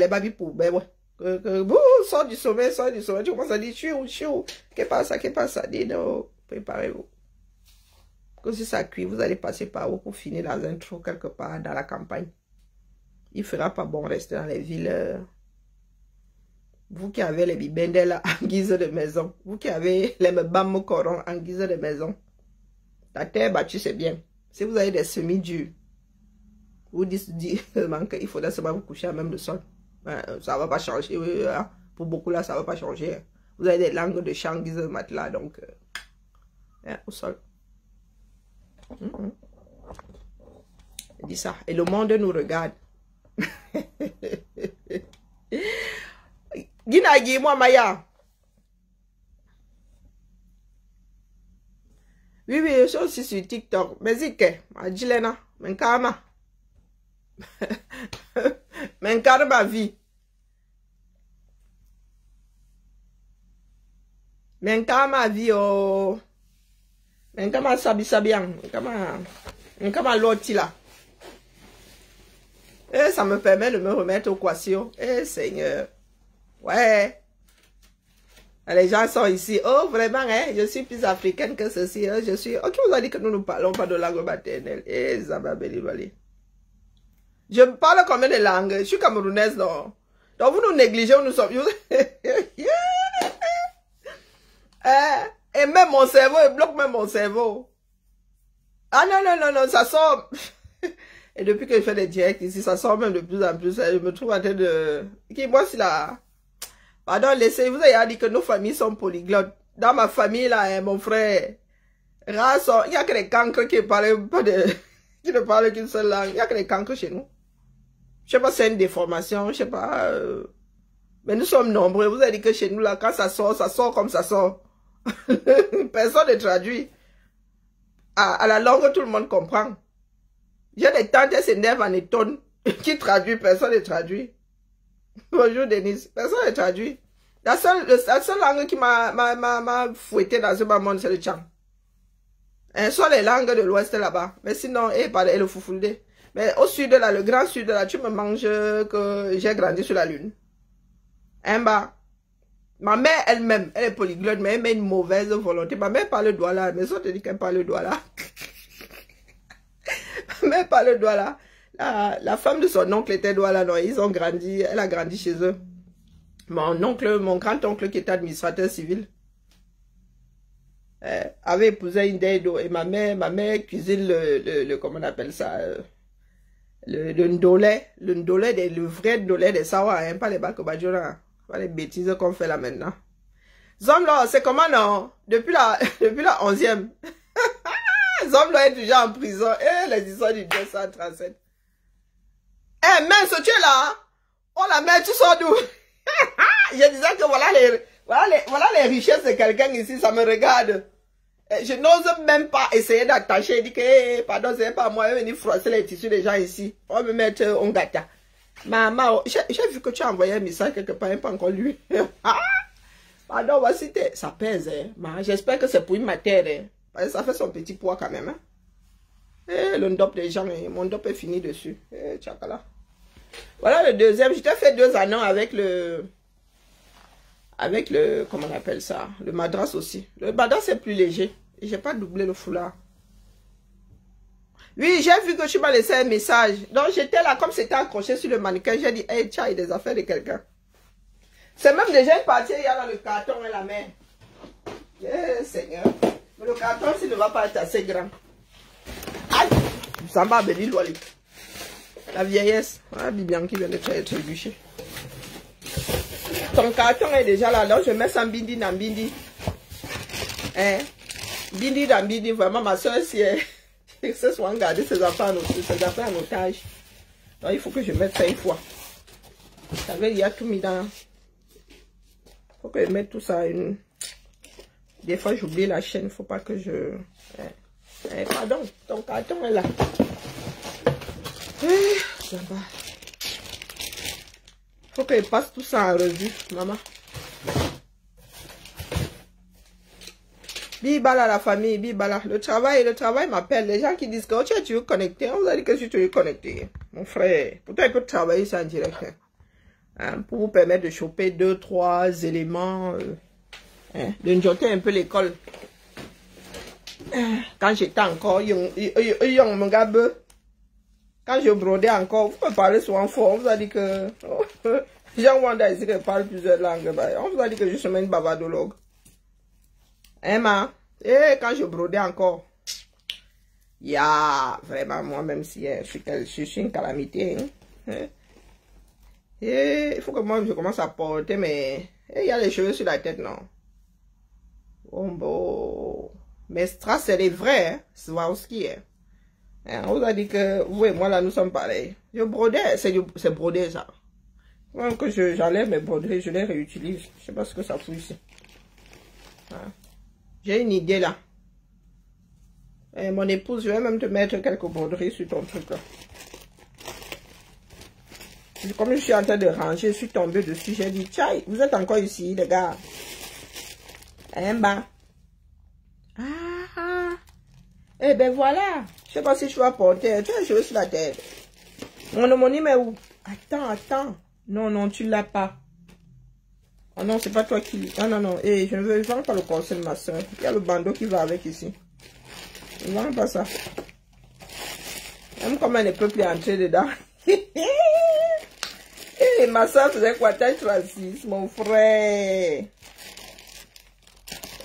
babi pour ouais. Sors du sommet, tu commences à dire chiou, qu'est-ce passe, dis non, préparez-vous. Que si ça cuit, vous allez passer par où pour finir dans un trou quelque part dans la campagne. Il fera pas bon rester dans les villes. Vous qui avez les bibendelles en guise de maison, vous qui avez les mbamoukorons en guise de maison, la terre battue c'est bien. Si vous avez des semis durs, vous dites qu'il faudra seulement vous coucher à même le sol. Ça ne va pas changer. Pour beaucoup là, ça ne va pas changer. Vous avez des langues de chant guise de matelas, donc au sol. Je dis ça. Et le monde nous regarde. Ginagi, moi, Maya. Oui, je suis aussi sur TikTok. Mais c'est que, Adjilena, Menkama. Menkama ma vie. Menkama ma vie, oh. Menkama sabian. Menkama l'autre là. Et ça me permet de me remettre au quotient. Eh, Seigneur. Ouais. Les gens sont ici. Oh, vraiment, hein, je suis plus africaine que ceci. Hein, je suis... Ok, vous avez dit que nous ne parlons pas de langue maternelle. Eh, Zababeli. Je parle combien de langues? Je suis camerounaise, non? Donc, vous nous négligez, nous sommes... Et même mon cerveau, il bloque même mon cerveau. Ah non, ça sort... Et depuis que je fais des directs ici, ça sort même de plus en plus. Je me trouve en train de... Moi, c'est là... Pardon, laissez, vous avez dit que nos familles sont polyglottes. Dans ma famille, là, mon frère, il n'y a que les cancres qui parlent pas de... qui ne parlent qu'une seule langue. Il n'y a que les cancres chez nous. Je sais pas si c'est une déformation, je sais pas. Mais nous sommes nombreux. Vous avez dit que chez nous, là, quand ça sort comme ça sort. Personne ne traduit. À la langue, tout le monde comprend. J'ai des tantes, elles s'énervent en étonne. Qui traduit? Personne ne traduit. Bonjour Denise. Personne ne traduit. La seule langue qui m'a fouetté dans ce bas monde, c'est le tchang. Ce sont les langues de l'ouest là-bas. Mais sinon, et le foufoulde. Mais au sud là, le grand sud là, tu me manges que j'ai grandi sur la lune. Bah. Ma mère elle-même, elle est polyglotte, mais elle met une mauvaise volonté. Ma mère parle douala, mais ça te dit qu'elle parle douala. Ma mère parle douala. La femme de son oncle était douala, non, ils ont grandi, elle a grandi chez eux. Mon grand-oncle qui était administrateur civil, avait épousé une Dedo et ma mère cuisine comment on appelle ça, le ndolé, le vrai ndolé des Sawa, hein, pas les bakobadjora, pas les bêtises qu'on fait là maintenant. Zomlo, c'est comment non? Depuis la 11e. Zomlo est toujours en prison. Eh, les histoires du 237. Eh, mince, tu es là? On la met tout ça d'où? Je disais que voilà les richesses de quelqu'un ici, ça me regarde. Je n'ose même pas essayer d'attacher. Je dis que, hey, pardon, c'est pas moi, je vais venir froisser les tissus des gens ici. On va me mettre un gâteau. Maman, j'ai vu que tu as envoyé un message quelque part, pas encore lu. Pardon, voici, ça pèse. Hein. J'espère que c'est pour une matière. Hein. Parce que ça fait son petit poids quand même. Hein. Et le ndop des gens, mon ndop est fini dessus. Et tchakala. Voilà le deuxième. Je t'ai fait 2 anneaux avec le, comment on appelle ça, le madras aussi. Le madras est plus léger. Et j'ai pas doublé le foulard. Oui, j'ai vu que tu m'as laissé un message. Donc j'étais là, comme c'était accroché sur le mannequin, j'ai dit, hey, tiens, il y a des affaires de quelqu'un. C'est même déjà une partie, il y a dans le carton et la main. Eh, Seigneur. Mais le carton, s'il ne va pas être assez grand. Aïe, ça m'a béni l'ouali. La vieillesse. Ah, Bibian qui vient de être trébuché. Ton carton est déjà là, donc je mets ça en bindi dans bindi. Hein? Bindi dans bindi, vraiment, ma soeur, si elle se soit gardé ses affaires en otage. Donc il faut que je mette ça une fois. Vous savez, il y a tout mis dans. Il faut que je mette tout ça une. Des fois, j'oublie la chaîne, il ne faut pas que je. Pardon, ton carton est là. Ça va. Il faut que je passe tout ça en revue, maman. Bibala la famille, bibala. Le travail m'appelle. Les gens qui disent que oh, tu veux connecter, on vous a dit que je suis connecté. Mon frère, pourtant il peut travailler ça en direct. Hein, pour vous permettre de choper 2, 3 éléments. De njoter un peu l'école. Quand j'étais encore young, mon gars, quand je brodais encore, vous me parlez souvent fort, on vous a dit que Jean Wanda ici qui parle plusieurs langues, on vous a dit que je suis une bavardologue. Hein, ma? Et quand je brodais encore, vraiment, moi, même si je suis une calamité, hein. Et il faut que moi, je commence à porter, mais il y a les cheveux sur la tête, non? Bon. Mais strass, c'est les vrais, hein? Swarovski, hein? On vous a dit que, vous et moi, là, nous sommes pareils. Je brodais, c'est brodé, ça. Même que j'enlève mes broderies, je les réutilise. Je sais pas ce que ça fout ici. Hein? J'ai une idée, là. Et mon épouse, je vais même te mettre quelques broderies sur ton truc, là. Comme je suis en train de ranger, je suis tombée dessus. J'ai dit, tiens, vous êtes encore ici, les gars. Bah. Eh ben voilà. Je sais pas si je vais porter. Tu as joué sur la tête. Mon homonyme est où? Attends. Non, tu l'as pas. Oh non, c'est pas toi qui... Non. Et je ne veux pas le corset de ma soeur. Il y a le bandeau qui va avec ici. Je ne vends pas ça. Même comme elle ne peut plus entrer dedans. Et ma soeur faisait quoi? Taille 36, mon frère.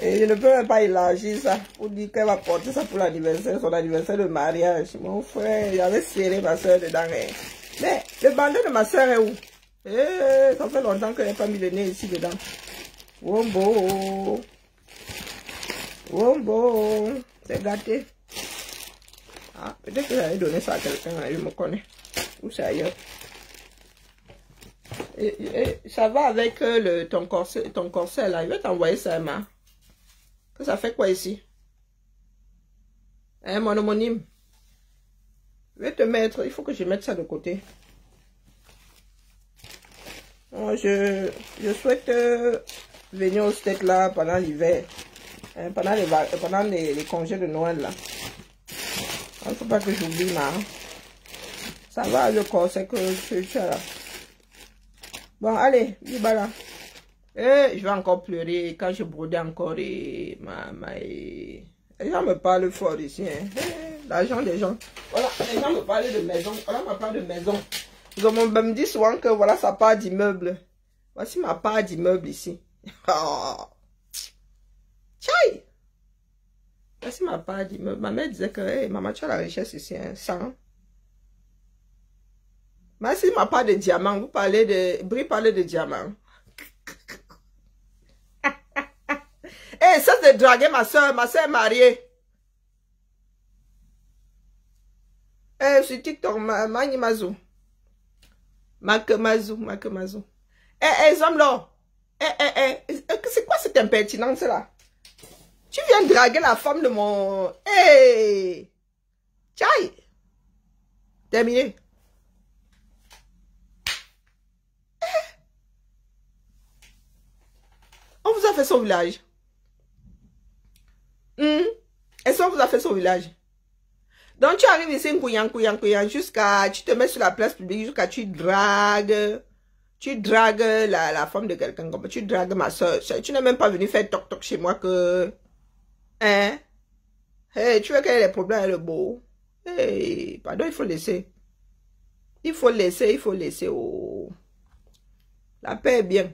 Et je ne peux même pas élargir ça pour dire qu'elle va porter ça pour l'anniversaire, son anniversaire de mariage. Mon frère, j'avais serré ma soeur dedans. Mais le bandeau de ma soeur est où? Ça fait longtemps qu'elle n'a pas mis le nez ici dedans. Wombo. C'est gâté. Ah, peut-être que j'allais donner ça à quelqu'un, je me connais. Ou c'est ailleurs. Et ça va avec ton corset là. Je vais t'envoyer ça, Emma. Que ça fait quoi ici? Hein, mon homonyme? Je vais te mettre, il faut que je mette ça de côté. Bon, je souhaite venir au States là pendant l'hiver. Hein, pendant les congés de Noël là. Il ne faut pas que j'oublie ma. Ça va le corset que tu as là. Bon, allez, voilà. Je vais encore pleurer quand je brodais encore et les gens me parlent fort ici. Hein. L'argent des gens. Voilà, les gens me parlent de maison. Voilà ma part de maison. Ils me disent souvent que voilà sa part d'immeuble. Voici ma part d'immeuble ici. Oh. Tchaï! Voici ma part d'immeuble. Ma mère disait que hey, maman, tu as la richesse ici. Hein, 100. Merci m'a pas de diamant. Vous parlez de... Brie parlait de diamant. Eh, ça c'est de draguer ma soeur. Ma soeur est mariée. Eh, sur TikTok, Mani Mazou. Makemazou. Eh, hommes là. C'est quoi cette impertinence là? Tu viens draguer la femme de mon... Eh! Tchaï! Terminé. On vous a fait son village. Est-ce qu'on vous a fait son village? Donc tu arrives ici, jusqu'à... Tu te mets sur la place publique, jusqu'à tu dragues la femme de quelqu'un. Tu dragues ma soeur. Tu n'es même pas venu faire toc-toc chez moi que... Hein? Hey, tu veux qu'elle ait des problèmes avec le beau? Hey, pardon, il faut laisser. Il faut laisser. Oh. La paix est bien.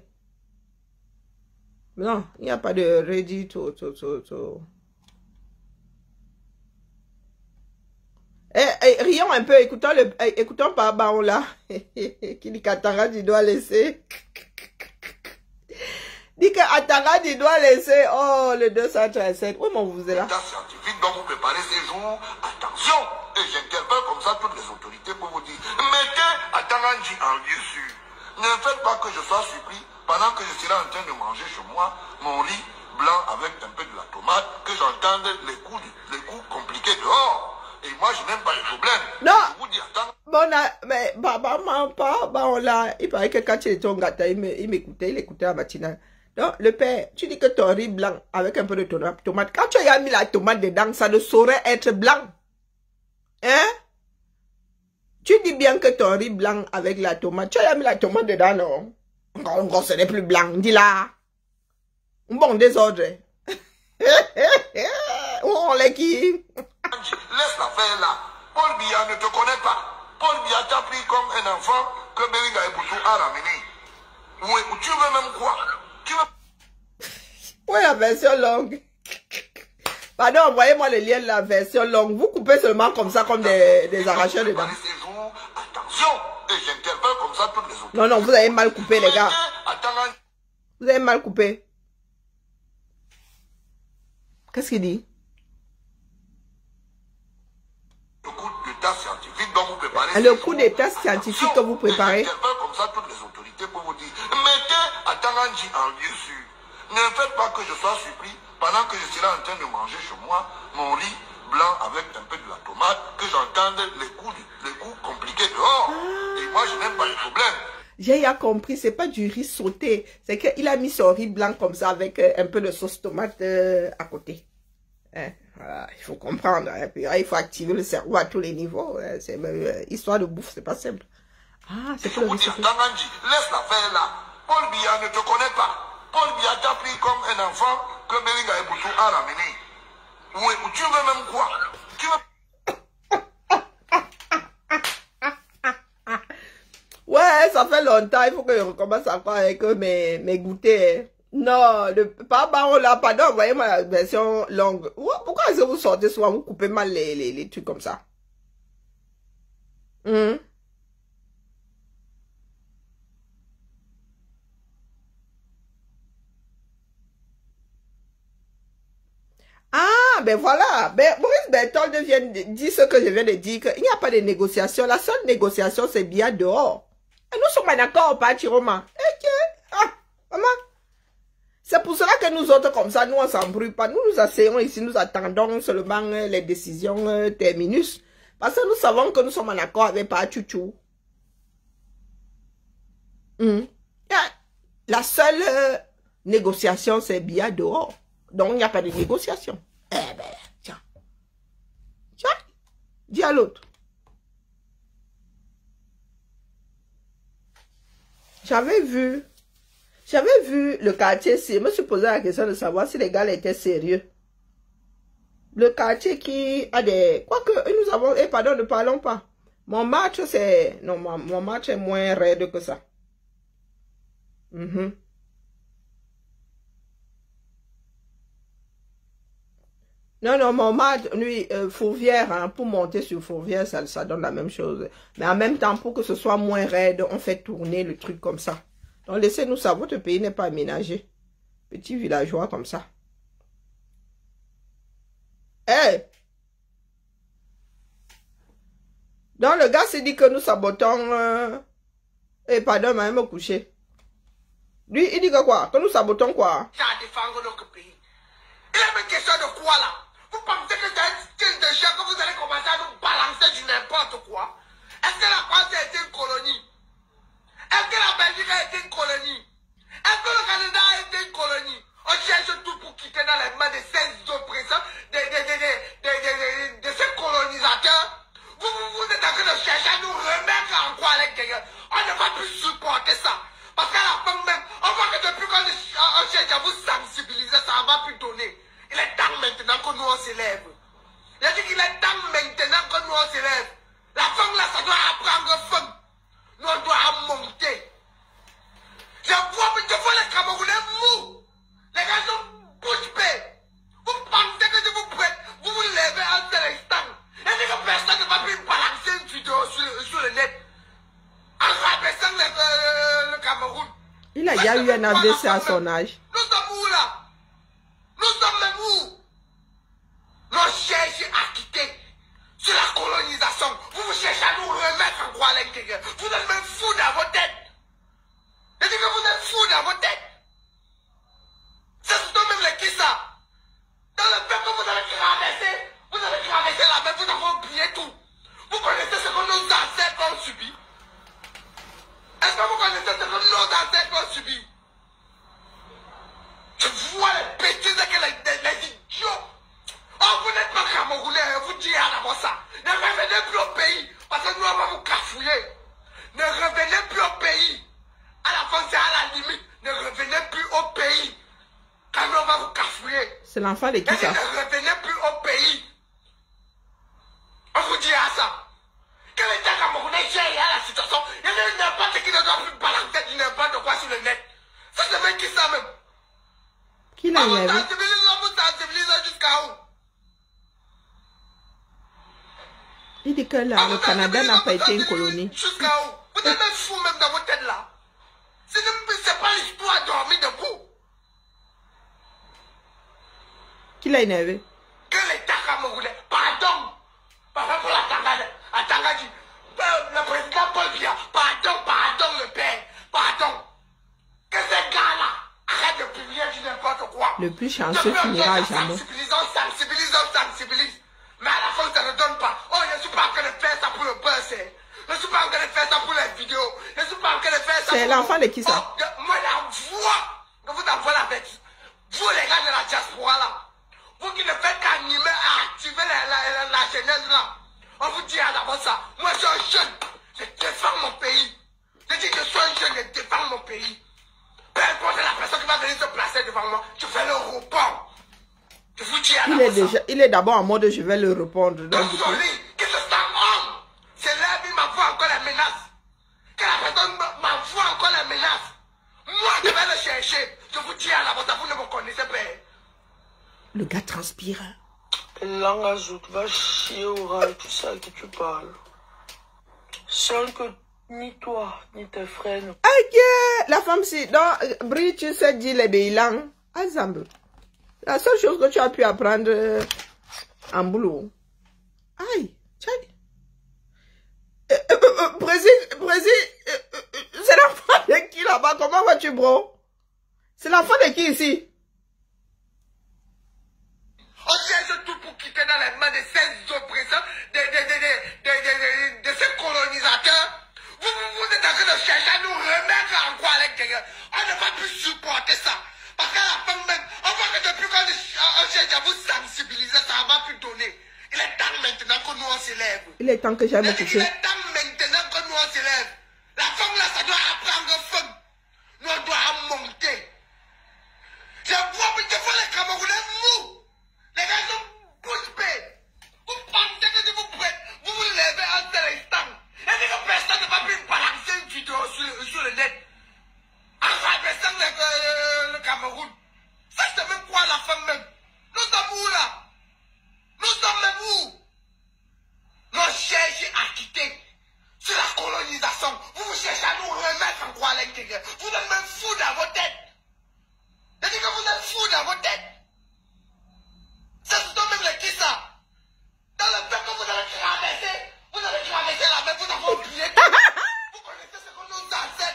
Non, il n'y a pas de ready to. Rions un peu, écoutons par Baron là. Qui dit qu'Atara, tu dois laisser. Dit qu'Atara, tu dois laisser. Oh, le 237. Oui, mon vous êtes là. Scientifique dont vous préparez ces jours, attention. Et j'interpelle comme ça toutes les autorités pour vous dire, mettez Ataranji en lieu sûr. Ne faites pas que je sois surpris pendant que je serai en train de manger chez moi mon riz blanc avec un peu de la tomate, que j'entende les coups compliqués dehors. Et moi, je n'aime pas les problèmes. Non. Je vous dis, attends. Bon, mais il paraît que quand il était au gâteau, il écoutait la matinale. Donc, le père, tu dis que ton riz blanc avec un peu de tomate, quand tu as mis la tomate dedans, ça ne saurait être blanc. Hein? Tu dis bien que ton riz blanc avec la tomate, tu as mis la tomate dedans, non? Encore, ce n'est plus blanc. Dis là. Bon désordre. On les qui? Laisse l'affaire là. Paul Biya ne te connaît pas. Paul Biya t'a pris comme un enfant que Belinga Eboutou a ramené. Ou tu veux même quoi? Tu veux... Ouais, la version longue. Pardon, envoyez-moi le lien de la version longue. Vous coupez seulement comme ça, comme des arracheurs dedans. Attention, et j'interpelle comme ça toutes les autres. Non, vous avez mal coupé, les gars. Vous avez mal coupé. Qu'est-ce qu'il dit? Le coup d'état scientifique que vous préparez. Comme ça toutes les autorités pour vous dire, mettez Ataranji en lieu sûr. Ne faites pas que je sois surpris pendant que je serai en train de manger chez moi mon riz blanc avec un peu de la tomate, que j'entende les coups compliqués dehors. Et moi, je n'aime pas les problèmes. J'ai compris, c'est pas du riz sauté. C'est qu'il a mis son riz blanc comme ça avec un peu de sauce tomate à côté. Hein? Voilà, il faut comprendre. Hein? Puis, il faut activer le cerveau à tous les niveaux. Hein? C'est histoire de bouffe, c'est pas simple. Ah, c'est pour le riz sauté. Laisse l'affaire là. Paul Biya ne te connaît pas. Paul Biya t'a pris comme un enfant que Belinga Eboutou a ramené. Ou tu veux même quoi? Tu veux... Ouais, ça fait longtemps, il faut que je recommence encore avec mes goûters. Non, pas Baron là, pardon, envoyez-moi la version longue. Pourquoi est-ce que vous sortez souvent, vous coupez mal les trucs comme ça? Ah, ben voilà. Ben, Maurice Berthold vient de dire ce que je viens de dire, qu'il n'y a pas de négociation. La seule négociation, c'est bien dehors. Et nous sommes en accord, pas Chiroma. Ah, maman. C'est pour cela que nous autres, comme ça, nous, on s'embrouille pas. Nous nous asseyons ici, nous attendons seulement les décisions terminus. Parce que nous savons que nous sommes en accord avec pas Chouchou. La seule négociation, c'est bien dehors. Donc, il n'y a pas de négociation. Eh ben, tiens. Tiens, dis à l'autre. J'avais vu le quartier, je me suis posé la question de savoir si les gars étaient sérieux. Le quartier qui a des... Quoique, nous avons... Eh, pardon, ne parlons pas. Mon match, c'est... Non, mon match est moins raide que ça. Mm-hmm. 。 Mhm. Non, non, Mohamed, lui, Fourvière, hein, pour monter sur Fourvière, ça donne la même chose. Mais en même temps, pour que ce soit moins raide, on fait tourner le truc comme ça. Donc, laissez-nous ça, votre pays n'est pas aménagé. Petit villageois comme ça. Eh! Hey! Donc, le gars s'est dit que nous sabotons... Eh, pardon, mais il me coucher. Lui, il dit que quoi? Que nous sabotons quoi? Ça défendre notre pays. Il y a une question de quoi là? Vous pensez que c'est un style de chien que vous allez commencer à nous balancer du n'importe quoi? Est-ce que la France a été une colonie? Est-ce que la Belgique a été une colonie? Est-ce que le Canada a été une colonie? On cherche tout pour quitter dans les mains de ces oppresseurs, de ces colonisateurs. Vous êtes en train de chercher à nous remettre en quoi à l'intérieur. On ne va plus supporter ça. Parce qu'à la fin même, on voit que depuis qu'on cherche à vous sensibiliser, ça ne va plus donner. Il est temps maintenant que nous on s'élève. Il a dit qu'il est temps maintenant que nous on s'élève. La fin là, ça doit apprendre feu. Nous on doit monter. Je vois les Camerounais mous. Les gars sont bouche bée. Vous pensez que je vous prête, vous vous levez un seul instant. Il dit que personne ne va plus balancer une vidéo sur le net. En rabaissant le Cameroun. Il a déjà eu un AVC à son âge. Nous sommes où là? Nous sommes même où? Nous cherchons à quitter sur la colonisation. Vous cherchez à nous remettre en quoi à l'intérieur. Vous êtes même fous dans vos têtes. Je dis que vous êtes fous dans vos têtes. C'est surtout même les qui ça. Dans le fait que vous allez traverser la mer, vous avez oublié tout. Vous connaissez ce que nos ancêtres ont subi? Est-ce que vous connaissez ce que nos ancêtres ont subi? Je vois les bêtises que les idiots. Oh, vous n'êtes pas Camerounais, vous dites d'abord ça. Ne revenez plus au pays, parce que nous on va vous cafouiller. Ne revenez plus au pays. À la fin, c'est à la limite. Ne revenez plus au pays. Car nous on va vous cafouiller. C'est l'enfant de qui ça? Ne revenez plus au pays. On vous dit à ça. Que l'État camerounais gère la situation. Il y a n'importe qui ne doit plus balancer du n'importe quoi sur le net. Ça c'est même qui ça même. Qui l'a énervé? On vous sensibilise jusqu'à où? Il dit que là, le Canada n'a pas été une colonie. Jusqu'à où? Vous êtes même fous même dans votre tête là. C'est pas l'histoire dormir debout. Qui l'a énervé? Que l'État camerounais, pardon, par rapport à Tangadji, le président Paul Biya, pardon le père, pardon. Que ces gars-là arrêtent de publier du n'importe quoi. Le plus chanceux finira à jamais. Sensibilise. Mais à la fin, ça ne donne pas. Oh, je ne suis pas en train de faire ça pour le buzz. Je ne suis pas en train de faire ça pour les vidéos. Je ne suis pas en train de faire ça. C'est l'enfant de qui ça? Oh, moi, la voix que vous envoyez avec vous, les gars de la diaspora là. Vous qui ne faites qu'animer, activer la jeunesse là. On vous dit d'abord ça. Moi, je suis un jeune. Je défends mon pays. Je dis que je suis un jeune, je défends mon pays. Peu importe la personne qui va venir se placer devant moi, je vais le répondre. Je vous dis il est d'abord en mode je vais le répondre. Donc, qui se sent homme. C'est là qu'il m'envoie encore la menace. Que la personne m'envoie encore la menace. Moi, je vais le chercher. Je vous dis d'abord ça, vous ne me connaissez pas. Le gars transpire. Langue ajoute, va chier au ras, tout ça que tu parles. Sans que ni toi, ni tes frères ne... Ok, la femme si, dans Brie, tu sais dire les béilans. Ensemble. La seule chose que tu as pu apprendre en boulot. Aïe, tiens. Brésil, c'est l'enfant de qui là-bas? Comment vas-tu, bro? C'est l'enfant de qui ici? On cherche tout pour quitter dans les mains de ces oppresseurs, de ces colonisateurs. Vous êtes en train de chercher à nous remettre en quoi à l'intérieur. On ne va plus supporter ça. Parce qu'à la fin même, on voit que depuis qu'on cherche à vous sensibiliser, ça ne va plus donner. Il est temps maintenant que nous on s'élève. Il est temps que j'aille me coucher. Il est temps maintenant que nous on s'élève. La femme là, ça doit apprendre feu. Nous on doit monter. Je vois les Camerounais mous. Les gars sont bouche bée. Vous pensez que je vous prête, vous vous levez un seul instant. Et que personne ne va plus balancer une vidéo sur le net. En rabaissant le Cameroun. Ça c'est même quoi la femme même. Nous sommes où là?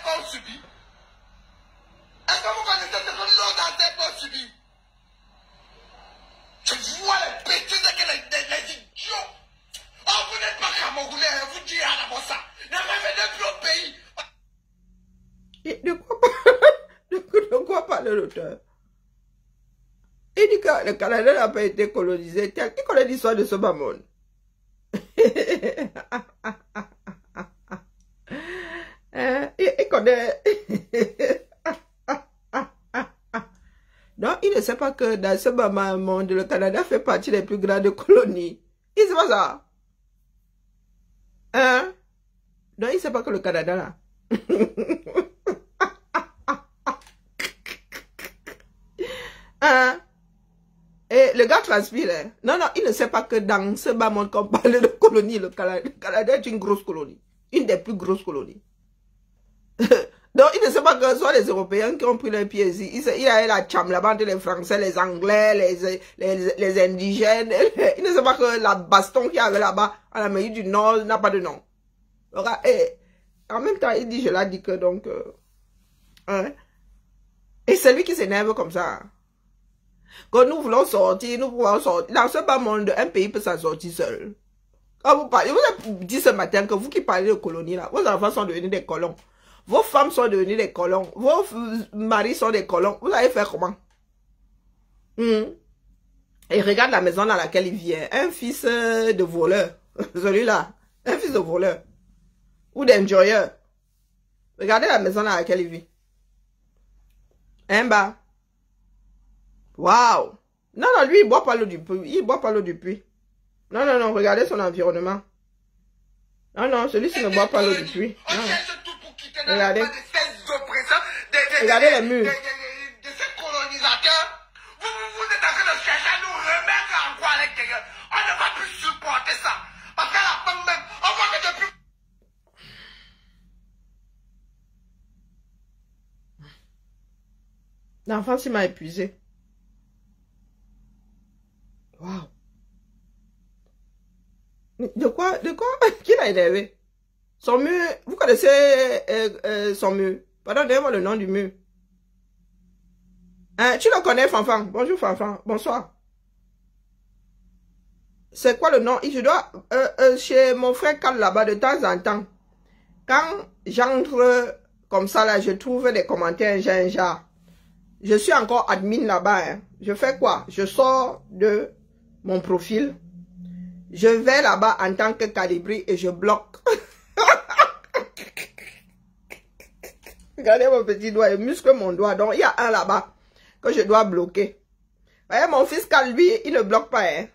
ancêtres ont subi? Est-ce que vous connaissez ce que nos ancêtres ont subi? Je vois les bêtises que les idiots. Oh, vous n'êtes pas Camerounais, vous dites d'abord ça. Ne revenez plus au pays. Et de quoi parle l'auteur? Il dit que le Canada n'a pas été colonisé. Il connaît l'histoire de ce bas monde. Il connaît. Non, il ne sait pas que dans ce bas monde, le Canada fait partie des plus grandes colonies. Il ne sait pas ça. Hein? Non, il ne sait pas que le Canada là. Hein? Et le gars transpire. Hein? Non, non, il ne sait pas que dans ce bas monde qu'on parle de colonie, le Canada est une grosse colonie. Une des plus grosses colonies. Donc, il ne sait pas que ce sont les Européens qui ont pris les pieds ici. Il y a la cham là-bas entre les Français, les Anglais, les Indigènes. Il ne sait pas que la baston qu'il y avait là-bas, en Amérique du Nord, n'a pas de nom. Et en même temps, il dit, je l'ai dit que donc... hein? Et c'est lui qui s'énerve comme ça. Quand nous voulons sortir, nous pouvons sortir. Dans ce bas monde, un pays peut s'en sortir seul. Quand vous parlez, vous avez dit ce matin que vous qui parlez de colonie là, vos enfants sont devenus des colons. Vos femmes sont devenues des colons. Vos maris sont des colons. Vous allez faire comment? Et regarde la maison dans laquelle il vient. Un fils de voleur. Celui-là. Un fils de voleur. Ou d'enjoyeur. Regardez la maison dans laquelle il vit. Un bas. Waouh. Non, non, lui, il boit pas l'eau du puits. Il boit pas l'eau du puits. Non, non, non, regardez son environnement. Non, non, celui-ci ne boit pas l'eau du puits. Non. Regardez. Regardez les murs. De ces colonisateurs. Vous êtes en train de chercher à nous remettre en quoi à l'extérieur. On ne va plus supporter ça. Parce qu'à la fin même, on voit que depuis... L'enfant, il m'a épuisé. Waouh. De quoi? Qui l'a énervé? Son mur, vous connaissez son mur? Pardon, donnez-moi le nom du mur. Hein, tu le connais, Fanfan? Bonjour, Fanfan. Bonsoir. C'est quoi le nom? Je dois, chez mon frère Carl là-bas, de temps en temps, quand j'entre comme ça, là, je trouve des commentaires, je suis encore admin là-bas. Hein. Je fais quoi? Je sors de mon profil. Je vais là-bas en tant que Calibri et je bloque. Regardez mon petit doigt, il muscle mon doigt. Donc, il y a un là-bas que je dois bloquer. Vous voyez, mon fils Calbi, il ne bloque pas. Hein.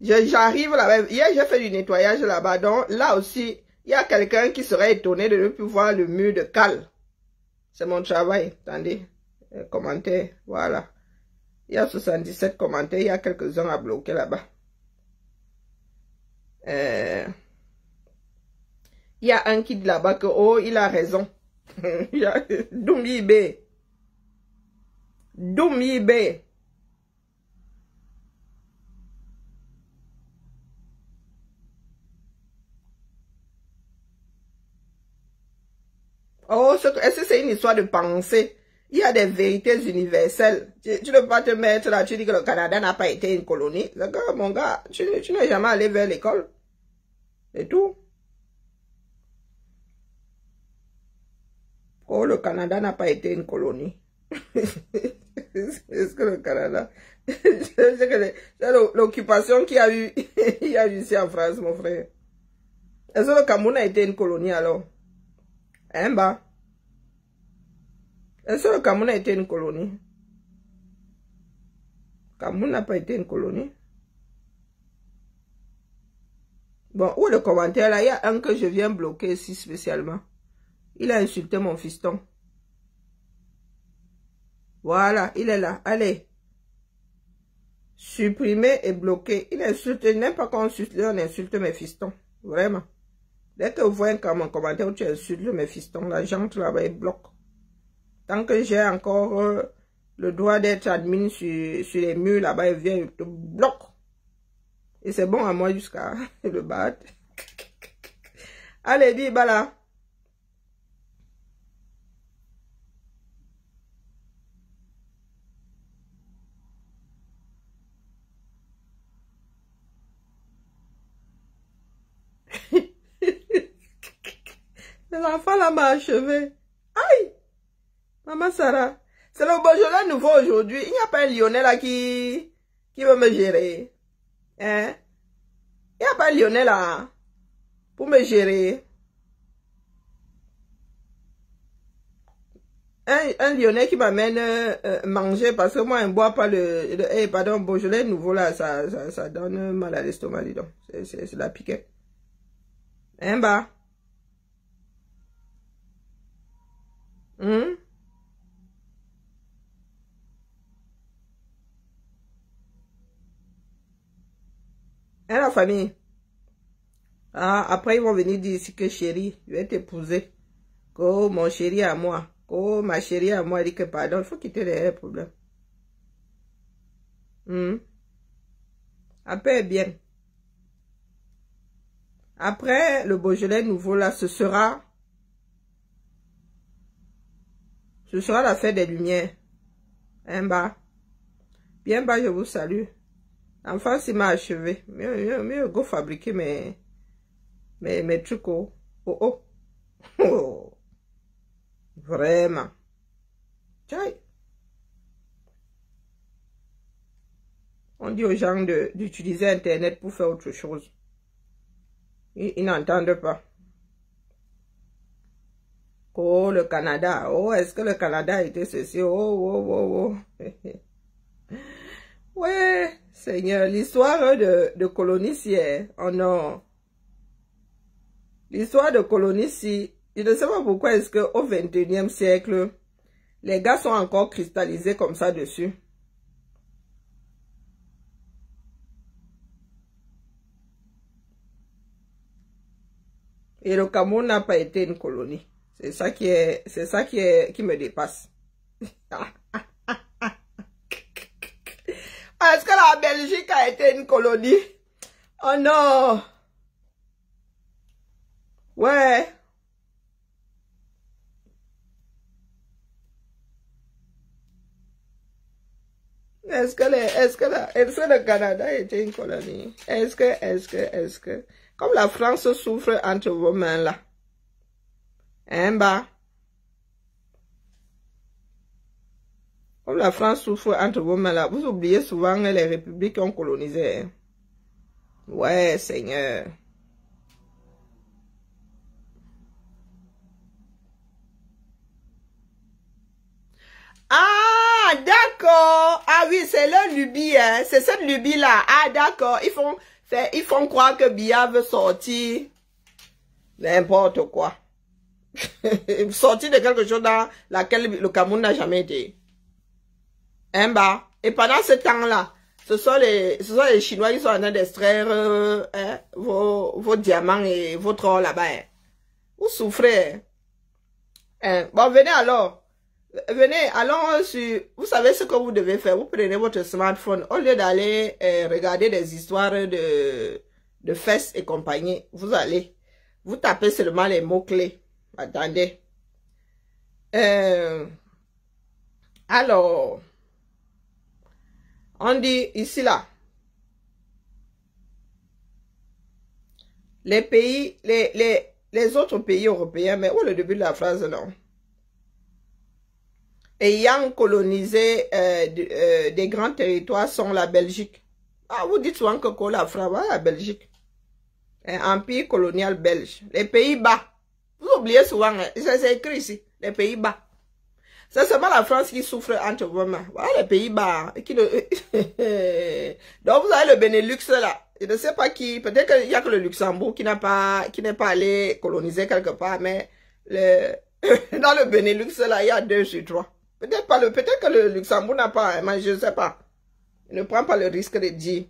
J'arrive là-bas. Hier, j'ai fait du nettoyage là-bas. Donc, là aussi, il y a quelqu'un qui serait étonné de ne plus voir le mur de Cal. C'est mon travail. Attendez. Commentaires. Voilà. Il y a 77 commentaires. Il y a quelques-uns à bloquer là-bas. Il y a un qui dit là-bas que, oh, il a raison. Il y a Doumibé. Doumibé. Oh, est-ce que c'est une histoire de pensée? Il y a des vérités universelles. Tu ne peux pas te mettre là, tu dis que le Canada n'a pas été une colonie. D'accord, mon gars, tu n'es jamais allé vers l'école. Et tout. Oh, le Canada n'a pas été une colonie. Est-ce que le Canada... C'est l'occupation qu'il y a eu, il y a eu ici en France, mon frère. Est-ce que le Cameroun a été une colonie alors? Hein, bah? Est-ce que le Cameroun a été une colonie? Le Cameroun n'a pas été une colonie. Bon, où le commentaire là? Il y a un que je viens bloquer ici spécialement. Il a insulté mon fiston. Voilà, il est là. Allez. Supprimer et bloquer. Il insulte. Il n'aime pas qu'on insulte mes fistons. Vraiment. Dès que vous voyez un commentaire où tu insultes mes fistons, la gente là-bas, il bloque. Tant que j'ai encore le droit d'être admin sur les murs là-bas, il vient, il te bloque. Et c'est bon à moi jusqu'à le battre. Allez, dis, bah là. L'enfant là m'a achevé. Aïe! Maman Sarah. C'est le Beaujolais nouveau aujourd'hui. Il n'y a pas un Lyonnais là qui veut me gérer. Hein? Il n'y a pas un Lyonnais là pour me gérer. Un Lyonnais qui m'amène manger parce que moi, je ne bois pas pardon, Beaujolais nouveau là, ça donne mal à l'estomac, dis donc. C'est la piquette. Hein, bah? Hein, la famille? Ah, après, ils vont venir dire ici que chérie, je vais t'épouser. Oh, mon chéri à moi. Oh, ma chérie à moi, elle dit que pardon, il faut quitter les problèmes. Après, bien. Après, le Beaujolais nouveau, là, ce sera la fête des Lumières. Hein, bah. Bien, bah, je vous salue. Enfin, il m'a achevé. Mieux, go fabriquer mes trucs. Oh. Vraiment. Tchaï. On dit aux gens d'utiliser Internet pour faire autre chose. Ils n'entendent pas. Oh, le Canada. Oh, est-ce que le Canada a été ceci? Oh. Ouais, Seigneur, l'histoire de colonies, oh non. L'histoire de colonies, je ne sais pas pourquoi est-ce qu'au 21e siècle, les gars sont encore cristallisés comme ça dessus. Et le Cameroun n'a pas été une colonie. C'est ça qui me dépasse. Est-ce que la Belgique a été une colonie? Oh non! Ouais. Est-ce que le Canada a été une colonie? Est-ce que, comme la France souffre entre vos mains là. Hein, bah? Comme la France souffre entre vos mains là, vous oubliez souvent les républiques qui ont colonisé. Hein? Ouais, Seigneur. Ah, d'accord. Ah oui, c'est leur lubie, hein. C'est cette lubie-là. Ah, d'accord. Ils font croire que Biya veut sortir. N'importe quoi. Sortir de quelque chose dans laquelle le Cameroun n'a jamais été. Hein, bah. Et pendant ce temps-là, ce sont les Chinois qui sont en train d'extraire vos diamants et votre or là-bas. Hein. Vous souffrez. Hein. Bon, venez alors. Venez, allons sur... Vous savez ce que vous devez faire. Vous prenez votre smartphone. Au lieu d'aller regarder des histoires de fesses et compagnie, vous tapez seulement les mots-clés. Attendez. Alors, on dit ici, là. Les pays, les autres pays européens, mais où est le début de la phrase, non? Ayant colonisé des grands territoires sont la Belgique. Ah, vous dites souvent que la France, la Belgique. Un empire colonial belge. Les Pays-Bas. Vous oubliez souvent, c'est écrit ici, les Pays-Bas. C'est seulement la France qui souffre entre vos mains. Voilà les Pays-Bas. Donc vous avez le Benelux là. Je ne sais pas qui, peut-être qu'il n'y a que le Luxembourg qui n'est pas allé coloniser quelque part, mais dans le Benelux là, il y a 2 sur 3. Peut-être que le Luxembourg n'a pas, mais je ne sais pas. Je ne prends pas le risque de dire.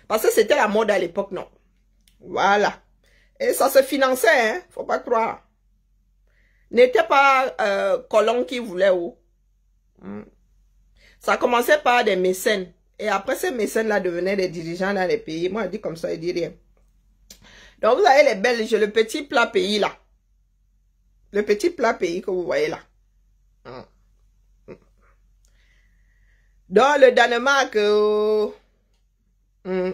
Parce que c'était la mode à l'époque, non. Voilà. Et ça se finançait, hein. Faut pas croire. N'était pas colon qui voulait où. Ça commençait par des mécènes. Et après, ces mécènes-là devenaient des dirigeants dans les pays. Moi, je dis comme ça, je dis rien. Donc, vous avez les Belges, le petit plat pays là. Le petit plat pays que vous voyez là. Donc, le Danemark,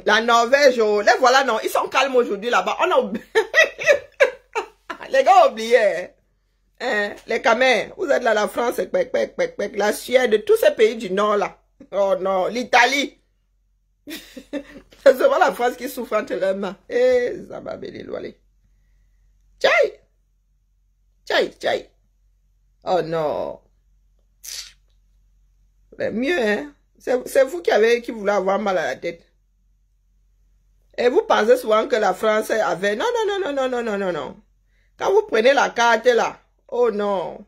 la Norvège, les voilà, non, ils sont calmes aujourd'hui là-bas. On a Les gars oubliez. Hein? Les Camers, vous êtes là, la France, la Suède, tous ces pays du Nord là. Oh non, l'Italie. C'est souvent la France qui souffre entre leurs mains. Eh, ça va bien déloyer. Tchaï. Tchaï, tchaï. Oh non. Mais mieux, hein. C'est vous qui voulez avoir mal à la tête. Et vous pensez souvent que la France avait... Non, non, non, non, non, non, non, non. Quand vous prenez la carte là, oh non.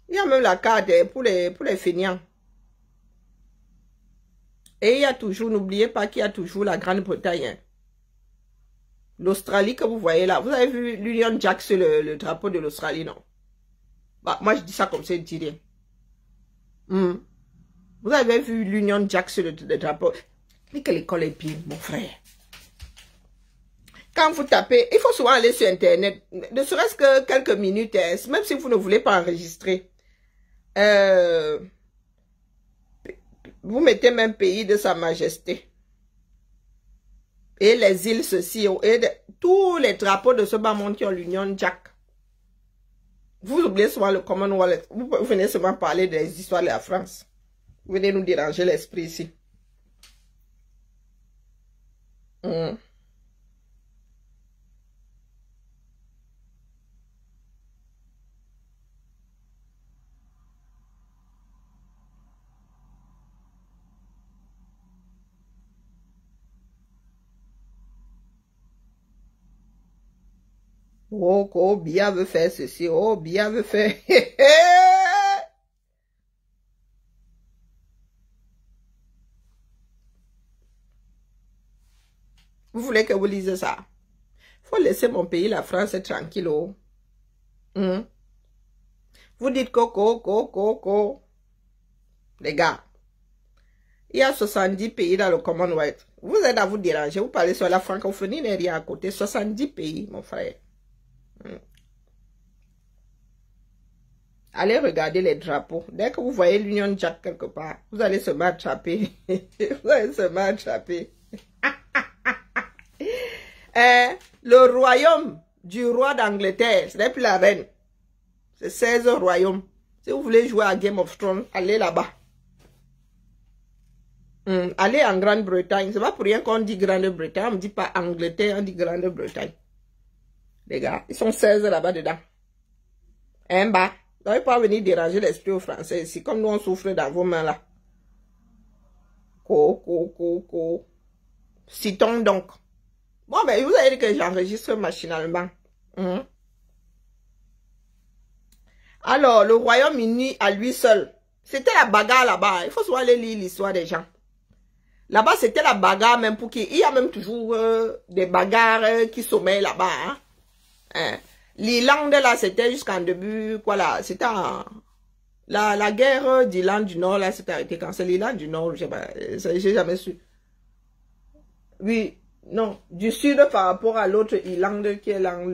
Il y a même la carte pour les feignants. Et il y a toujours, n'oubliez pas qu'il y a toujours la Grande-Bretagne. L'Australie que vous voyez là. Vous avez vu l'Union Jack sur le drapeau de l'Australie, non? Bah, moi, je dis ça comme ça, je dis rien. Vous avez vu l'Union Jack sur le drapeau? Mais que l'école est bien, mon frère. Quand vous tapez, il faut souvent aller sur Internet. Ne serait-ce que quelques minutes, même si vous ne voulez pas enregistrer. Vous mettez même pays de Sa Majesté. Et les îles, ceci, et tous les drapeaux de ce bas monde qui ont l'Union Jack. Vous oubliez souvent le Commonwealth. Vous venez seulement parler des histoires de la France. Vous venez nous déranger l'esprit ici. Oh, Biya veut faire ceci. Oh, Biya veut faire... Vous voulez que vous lisez ça? Faut laisser mon pays, la France, être tranquille. Oh. Vous dites coco. Les gars, il y a 70 pays dans le Commonwealth. Vous êtes à vous déranger. Vous parlez sur la francophonie, il n'y a rien à côté. 70 pays, mon frère. Allez regarder les drapeaux. Dès que vous voyez l'Union Jack quelque part, vous allez se m'attraper. Vous allez se m'attraper. Le royaume du roi d'Angleterre, ce n'est plus la reine. C'est 16 royaumes. Si vous voulez jouer à Game of Thrones, allez là-bas. Allez en Grande-Bretagne. C'est pas pour rien qu'on dit Grande-Bretagne. On ne dit pas Angleterre, on dit Grande-Bretagne. Les gars, ils sont 16 là-bas dedans. Un bas. Vous n'avez pas venir déranger l'esprit aux Français ici. Comme nous, on souffre dans vos mains là. Citons donc. Bon, ben, vous avez dit que j'enregistre machinalement. Alors, le Royaume-Uni à lui seul. C'était la bagarre là-bas. Il faut souvent aller lire l'histoire des gens. Là-bas, c'était la bagarre même pour qui... Il y a même toujours des bagarres qui sommeillent là-bas. L'Irlande, là, c'était jusqu'en début... Quoi là? C'était la guerre d'Irlande du Nord, là, c'était arrêté quand c'est l'Irlande du Nord, je sais pas. J'ai jamais su. Oui, non. Du Sud par rapport à l'autre Irlande qui est dans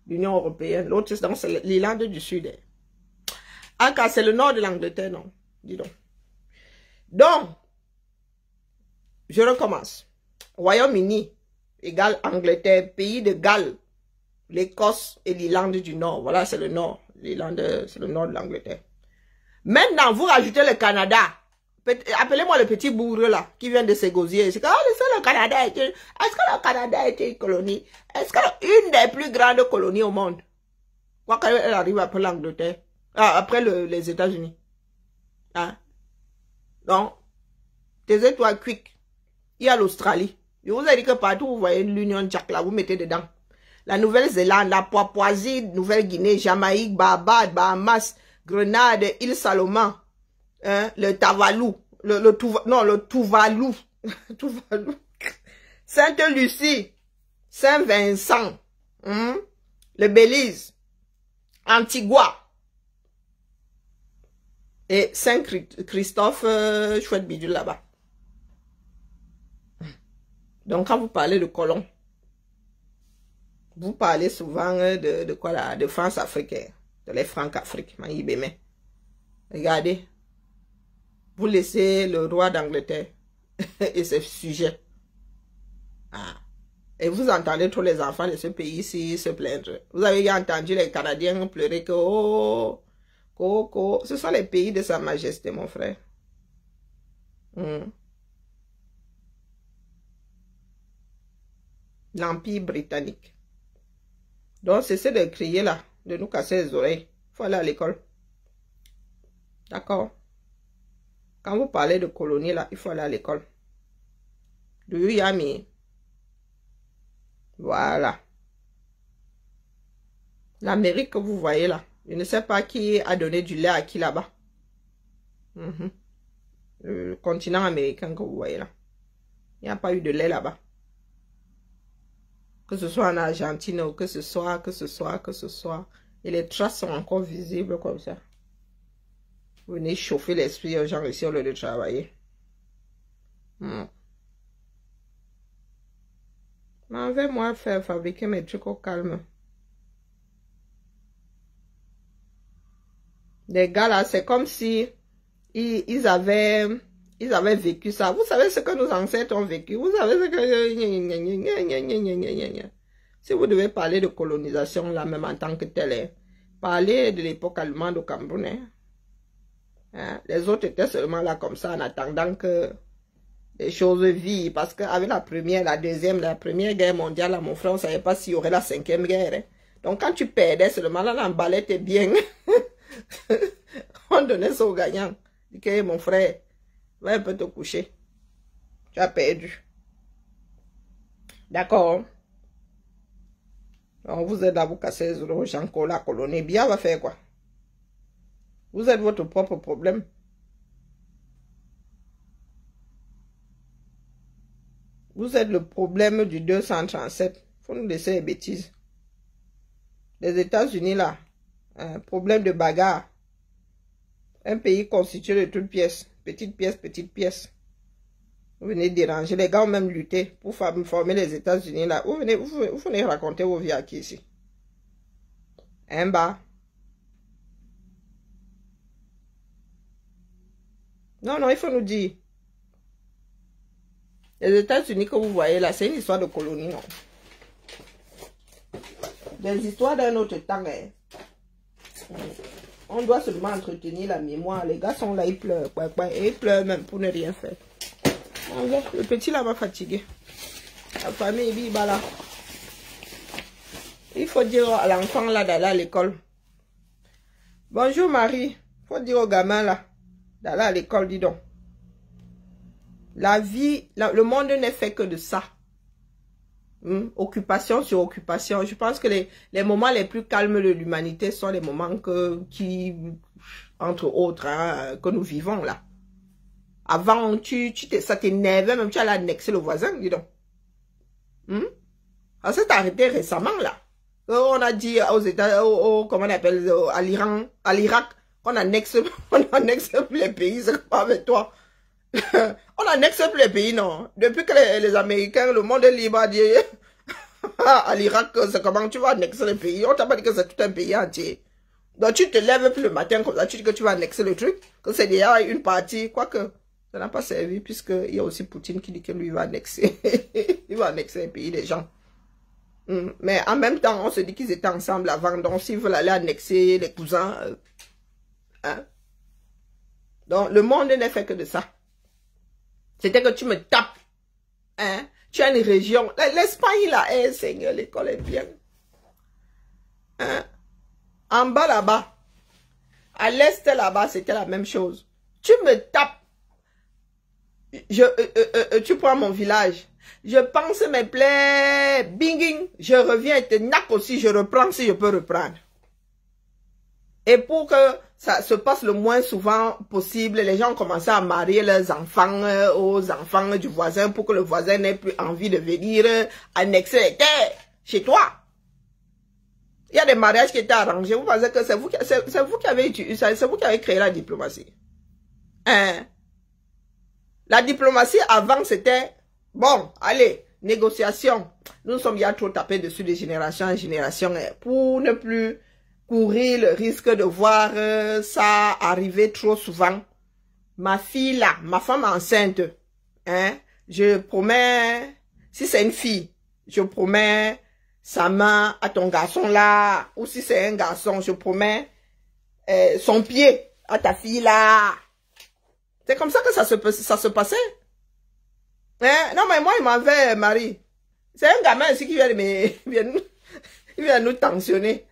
l'Union européenne. L'autre, c'est l'Irlande du Sud. Ah, car c'est le nord de l'Angleterre, non. Dis donc. Donc, je recommence. Royaume-Uni égale Angleterre, pays de Galles, l'Écosse et l'Irlande du Nord. Voilà, c'est le nord. L'Irlande, c'est le nord de l'Angleterre. Maintenant, vous rajoutez le Canada. Appelez-moi le petit bourreau là, qui vient de s'égosier. C'est que le Canada est est-ce que le Canada a été une colonie? Est-ce qu'une des plus grandes colonies au monde? Quoi qu'elle arrive après l'Angleterre? Après les États-Unis. Hein? Donc, taisez-toi quick. Il y a l'Australie. Je vous ai dit que partout vous voyez l'Union Jack là, vous mettez dedans. La Nouvelle-Zélande, la Papouasie, Nouvelle-Guinée, Jamaïque, Barbade, Bahamas, Grenade, Île Salomon, hein, le Tuvalu, le Tuvalu, Tuvalu, Sainte-Lucie, Saint-Vincent, le Belize, Antigua et Saint-Christophe, chouette bidule là-bas. Donc quand vous parlez de colons, vous parlez souvent de quoi là, de France africaine, de les Francs-Afrique, regardez, vous laissez le roi d'Angleterre, et ses sujets. Ah. Et vous entendez tous les enfants de ce pays-ci se plaindre. Vous avez entendu les Canadiens pleurer que ce sont les pays de Sa Majesté, mon frère. L'Empire britannique. Donc, cessez de crier là, de nous casser les oreilles. Il faut aller à l'école. D'accord? Quand vous parlez de colonie là, il faut aller à l'école. Do you hear me? Voilà. L'Amérique que vous voyez là, je ne sais pas qui a donné du lait à qui là-bas. Le continent américain que vous voyez là. Il n'y a pas eu de lait là-bas. Que ce soit en Argentine ou que ce soit. Et les traces sont encore visibles comme ça. Vous venez chauffer l'esprit aux gens ici au lieu de travailler. M'envoie-moi faire fabriquer mes trucs au calme. Les gars là, c'est comme si ils avaient vécu ça. Vous savez ce que nos ancêtres ont vécu. Vous savez ce que... Si vous devez parler de colonisation là, même en tant que tel, parlez de l'époque allemande au Cameroun. Hein? Les autres étaient seulement là comme ça en attendant que les choses vivent. Parce qu'avec la première guerre mondiale, là, mon frère, on ne savait pas s'il y aurait la 5e guerre. Hein? Donc quand tu perdais seulement, là, l'emballait tes biens. On donnait ça aux gagnants. Ok, mon frère, va un peu te coucher. Tu as perdu. D'accord. Donc vous êtes là, vous cassez les oreilles, encore la colonie. Bien va faire quoi? Vous êtes votre propre problème. Vous êtes le problème du 237. Faut nous laisser les bêtises. Les États-Unis là, un problème de bagarre. Un pays constitué de toutes pièces. Petites pièces, petites pièces. Vous venez déranger. Les gars ont même lutté pour former les États-Unis là. Vous venez raconter vos vies à qui ici? Un bas. Non, il faut nous dire. Les États-Unis que vous voyez là, c'est une histoire de colonie, non? Des histoires d'un autre temps, hein? On doit seulement entretenir la mémoire. Les gars sont là, ils pleurent. Et ils pleurent même pour ne rien faire. Le petit là m'a fatigué. La famille, il va là. Il faut dire à l'enfant là d'aller à l'école. Bonjour Marie. Il faut dire au gamin là d'aller à l'école, dis donc. La vie, le monde n'est fait que de ça. Occupation sur occupation. Je pense que les moments les plus calmes de l'humanité sont les moments entre autres, hein, que nous vivons là. Avant, ça t'énervait, même tu allais annexer le voisin, dis donc. Ça s'est arrêté récemment là. On a dit aux États, comment on appelle, à l'Irak, on annexe plus les pays, c'est pas avec toi. On annexe plus les pays, non. Depuis que les Américains, le monde est libre, a dit à l'Irak, c'est comment tu vas annexer les pays. On t'a pas dit que c'est tout un pays entier. Donc tu te lèves plus le matin comme ça, tu dis que tu vas annexer le truc, que c'est déjà une partie, quoique ça n'a pas servi, puisqu'il y a aussi Poutine qui dit que lui va annexer. Il va annexer les pays des gens. Mais en même temps, on se dit qu'ils étaient ensemble avant, donc s'ils veulent aller annexer les cousins, hein. Donc le monde n'est fait que de ça. C'était que tu me tapes. Hein? Tu as une région. L'Espagne, là, Seigneur, l'école est bien. Hein? En bas, là-bas. À l'est, là-bas, c'était la même chose. Tu me tapes. Tu prends mon village. Je pense mes plaies. Binging. Je reviens et te nappe aussi. Je reprends si je peux reprendre. Et pour que ça se passe le moins souvent possible, les gens ont commencé à marier leurs enfants aux enfants du voisin pour que le voisin n'ait plus envie de venir annexer les terres chez toi. Il y a des mariages qui étaient arrangés. Vous pensez que c'est vous qui avez utilisé, c'est vous qui avez créé la diplomatie. Hein? La diplomatie avant c'était, bon, allez, négociation. Nous sommes bien trop tapés dessus de génération en génération pour ne plus courir le risque de voir ça arriver trop souvent. Ma fille là, ma femme enceinte, Hein? Je promets, si c'est une fille, je promets sa main à ton garçon là. Ou si c'est un garçon, je promets son pied à ta fille là. C'est comme ça que ça se passait. Hein? Non, mais moi, il m'avait marié. C'est un gamin ici qui vient il vient nous tensionner.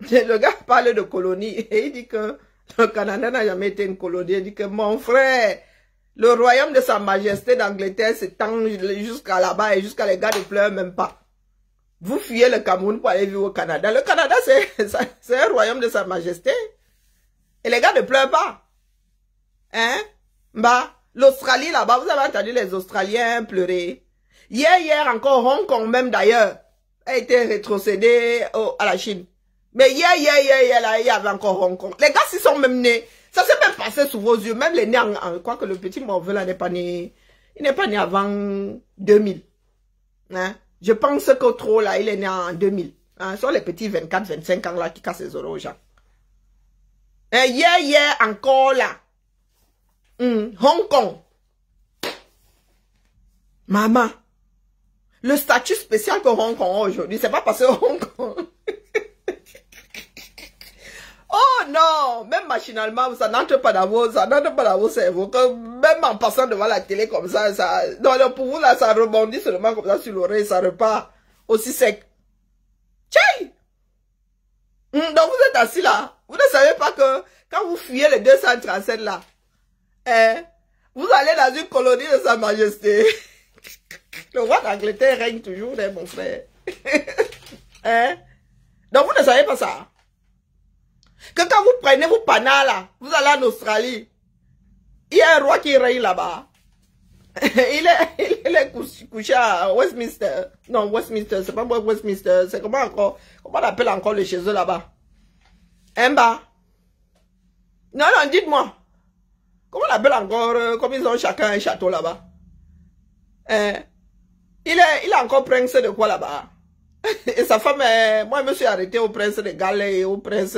Le gars parle de colonie et il dit que le Canada n'a jamais été une colonie. Il dit que mon frère, le royaume de Sa Majesté d'Angleterre s'étend jusqu'à là-bas et jusqu'à les gars ne pleurent même pas. Vous fuyez le Cameroun pour aller vivre au Canada. Le Canada, c'est un royaume de Sa Majesté. Et les gars ne pleurent pas. Hein? Bah, l'Australie là-bas, vous avez entendu les Australiens pleurer. Hier encore, Hong Kong même d'ailleurs, a été rétrocédé à la Chine. Mais hier, là, il y avait encore Hong Kong. Les gars, s'ils sont même nés, ça s'est même passé sous vos yeux. Même les nés, je crois que le petit morveux là n'est pas né, il n'est pas né avant 2000. Hein? Je pense que trop là, il est né en 2000. Hein? Ce sont les petits 24, 25 ans là qui cassent les oreilles aux gens. Et hier encore là, Hong Kong. Maman, le statut spécial que Hong Kong a aujourd'hui, c'est pas parce que Hong Kong... Oh non, même machinalement, ça n'entre pas dans vos cerveaux, que même en passant devant la télé comme ça, non, pour vous là, ça rebondit seulement comme ça sur l'oreille, ça repart aussi sec. Tchai! Donc vous êtes assis là, vous ne savez pas que quand vous fuyez les 237 là, vous allez dans une colonie de Sa Majesté. Le roi d'Angleterre règne toujours, mon frère. Donc vous ne savez pas ça. Que quand vous prenez vos panas là, vous allez en Australie, il y a un roi qui règne là-bas. il est couché à Westminster. Non, Westminster, c'est pas Westminster, c'est comment on appelle encore le chez eux là-bas. Bah. Non, dites-moi. Comment on appelle encore, comme ils ont chacun un château là-bas. Il est encore prince de quoi là-bas? Et sa femme, moi je me suis arrêté au prince de Galles et au prince,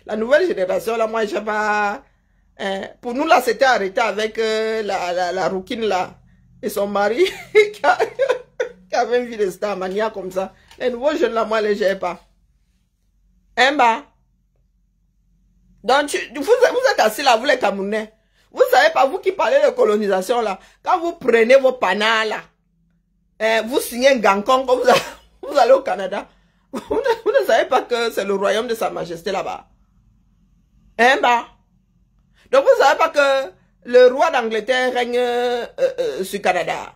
la nouvelle génération là, moi je sais pas, pour nous là c'était arrêté avec la rouquine là, et son mari qui avait une vie de star mania comme ça. Les nouveaux jeunes là, moi je les gère pas. Bah. Donc vous êtes assis là, vous les Camerounais. Vous savez pas, vous qui parlez de colonisation là, quand vous prenez vos panas là, vous signez un gancon comme ça. Vous allez au Canada. Vous ne savez pas que c'est le royaume de Sa Majesté là-bas. Bah. Donc vous ne savez pas que le roi d'Angleterre règne sur Canada.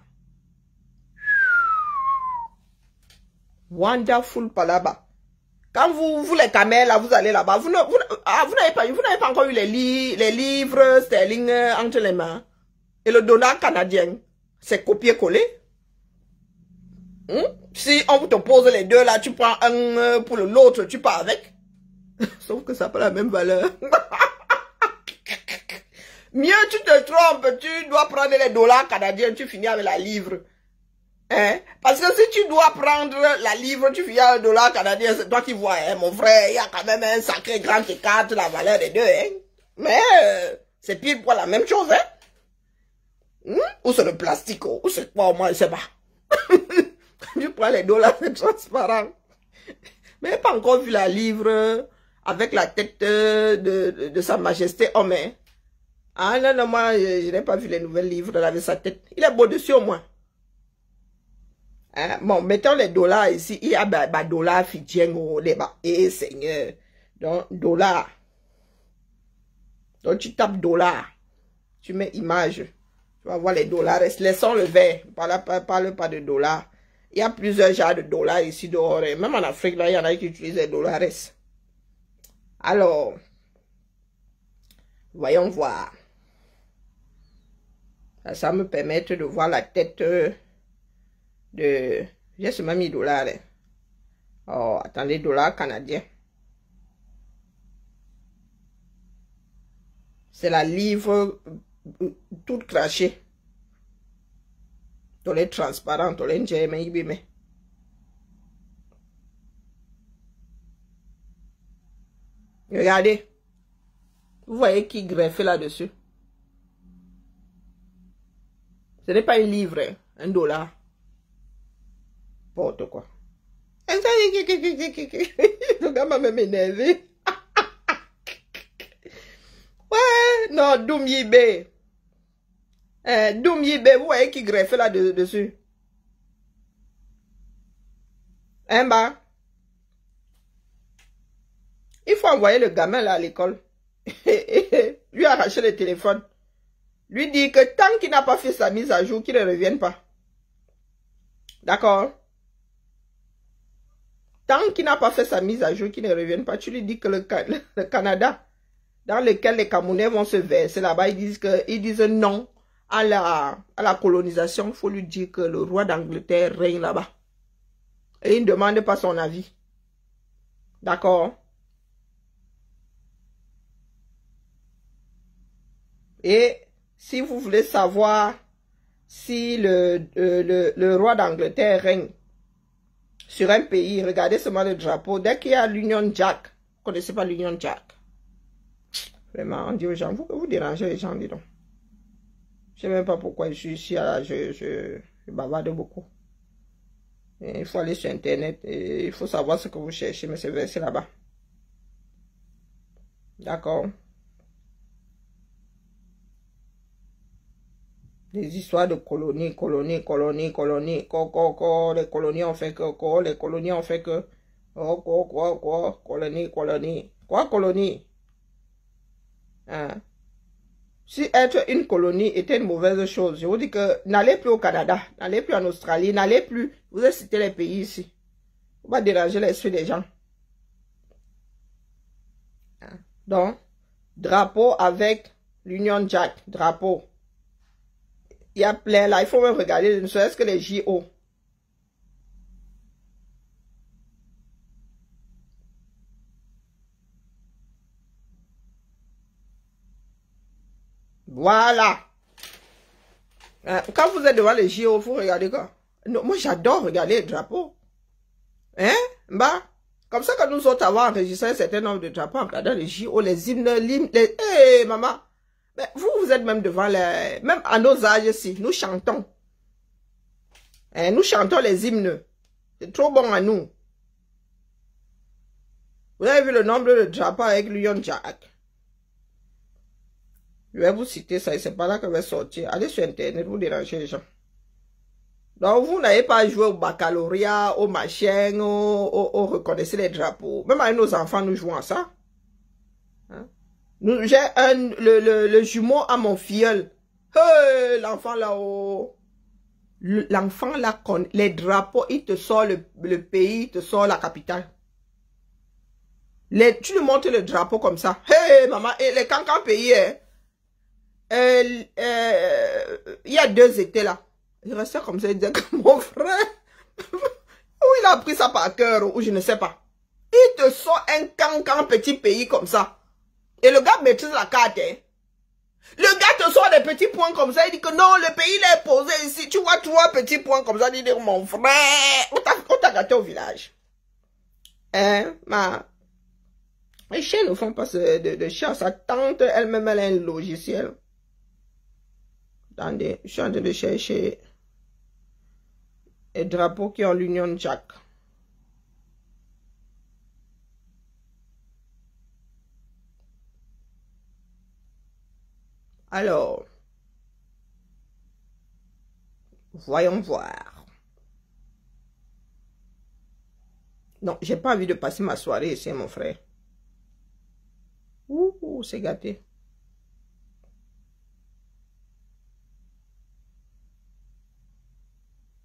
Wonderful par là-bas. Quand vous les camels là, vous allez là-bas, vous n'avez pas encore eu les livres sterling entre les mains. Et le dollar canadien, c'est copier-coller. Si on te pose les deux là, tu prends un pour l'autre, tu pars avec. Sauf que ça n'a pas la même valeur. Mieux tu te trompes, tu dois prendre les dollars canadiens, tu finis avec la livre. Parce que si tu dois prendre la livre, tu finis avec le dollar canadien, c'est toi qui vois, mon frère, il y a quand même un sacré grand écart entre la valeur des deux. Mais c'est pile pour la même chose. Ou c'est le plastique, ou c'est quoi, moi je sais pas. Tu prends les dollars, c'est transparent. Mais pas encore vu la livre avec la tête de Sa Majesté homme. Ah non, moi, je n'ai pas vu les nouvelles livres avec sa tête. Il est beau dessus au moins. Bon, mettons les dollars ici. Il y a des dollars fidjiens au débat. Et Seigneur. Donc, dollars. Donc, tu tapes dollars. Tu mets image. Tu vas voir les dollars. Laissons le vert. Parle pas de dollars. Il y a plusieurs genres de dollars ici dehors. Même en Afrique, là, il y en a qui utilisent les dollars. Alors, voyons voir. Ça me permet de voir la tête de... J'ai seulement mis dollars. Oh, attendez, dollars canadiens. C'est la livre toute crachée. Dans les transparents, dans les njémé. Regardez. Vous voyez qui greffe là-dessus? Ce n'est pas un livre, hein, $1. N'importe quoi. Le gars m'a même énervé. Ouais, non, Doum-Yibé. Doum-Yibé, vous voyez qui greffe là dessus. Hein, bah. Il faut envoyer le gamin là à l'école. Lui arracher le téléphone. Lui dire que tant qu'il n'a pas fait sa mise à jour, qu'il ne revienne pas. D'accord? Tant qu'il n'a pas fait sa mise à jour, qu'il ne revienne pas, tu lui dis que le Canada, dans lequel les Camerounais vont se verser là-bas, ils disent non à la colonisation. Il faut lui dire que le roi d'Angleterre règne là-bas. Et il ne demande pas son avis. D'accord? Et si vous voulez savoir si le roi d'Angleterre règne sur un pays, regardez seulement le drapeau. Dès qu'il y a l'Union Jack, vous ne connaissez pas l'Union Jack. Vraiment, on dit aux gens, vous dérangez les gens, dis donc. Je ne sais même pas pourquoi je suis ici, je bavarde beaucoup. Et il faut aller sur Internet, et il faut savoir ce que vous cherchez, mais c'est versé là-bas. D'accord? Des histoires de colonies, les colonies ont fait que, les colonies ont fait que, colonie. Hein? Si être une colonie était une mauvaise chose, je vous dis que n'allez plus au Canada, n'allez plus en Australie, n'allez plus, vous avez cité les pays ici. Faut pas déranger l'esprit des gens. Hein? Donc, drapeau avec l'Union Jack, drapeau. Il y a plein là, il faut même regarder, ne serait-ce que les JO. Voilà. Quand vous êtes devant les JO, vous regardez quoi? Non, moi j'adore regarder les drapeaux. Hein? Bah, comme ça que nous autres avons enregistré un certain nombre de drapeaux en regardant les JO, les hymnes, Hey, maman! Mais vous êtes même devant les... Même à nos âges ici, nous chantons. Hein, nous chantons les hymnes. C'est trop bon à nous. Vous avez vu le nombre de drapeaux avec l'Union Jack? Je vais vous citer ça et c'est pas là que je vais sortir. Allez sur Internet, vous dérangez les gens. Donc, vous n'avez pas joué au baccalauréat, au machin, au reconnaissez les drapeaux. Même avec nos enfants, nous jouons à ça. Hein? J'ai le jumeau à mon filleul. Hey, l'enfant là-haut. L'enfant là, les drapeaux, il te sort le pays, il te sort la capitale. Tu lui montres le drapeau comme ça. Hey, maman, et les cancans pays, il y a 2 étés là. Il restait comme ça, il disait que mon frère, où il a pris ça par cœur, ou je ne sais pas. Il te sort un cancan petit pays comme ça. Et le gars maîtrise la carte. Hein. Le gars te sort des petits points comme ça. Il dit que non, le pays il est posé ici. Tu vois 3 petits points comme ça. Il dit mon frère. On t'a gâté au village. Hein, les chiens ne font pas de chasse. Sa tante, elle-même, elle a un logiciel. Attendez, je suis en train de chercher les drapeaux qui ont l'Union Jack. Alors, voyons voir. Non, j'ai pas envie de passer ma soirée ici, mon frère. Ouh, c'est gâté.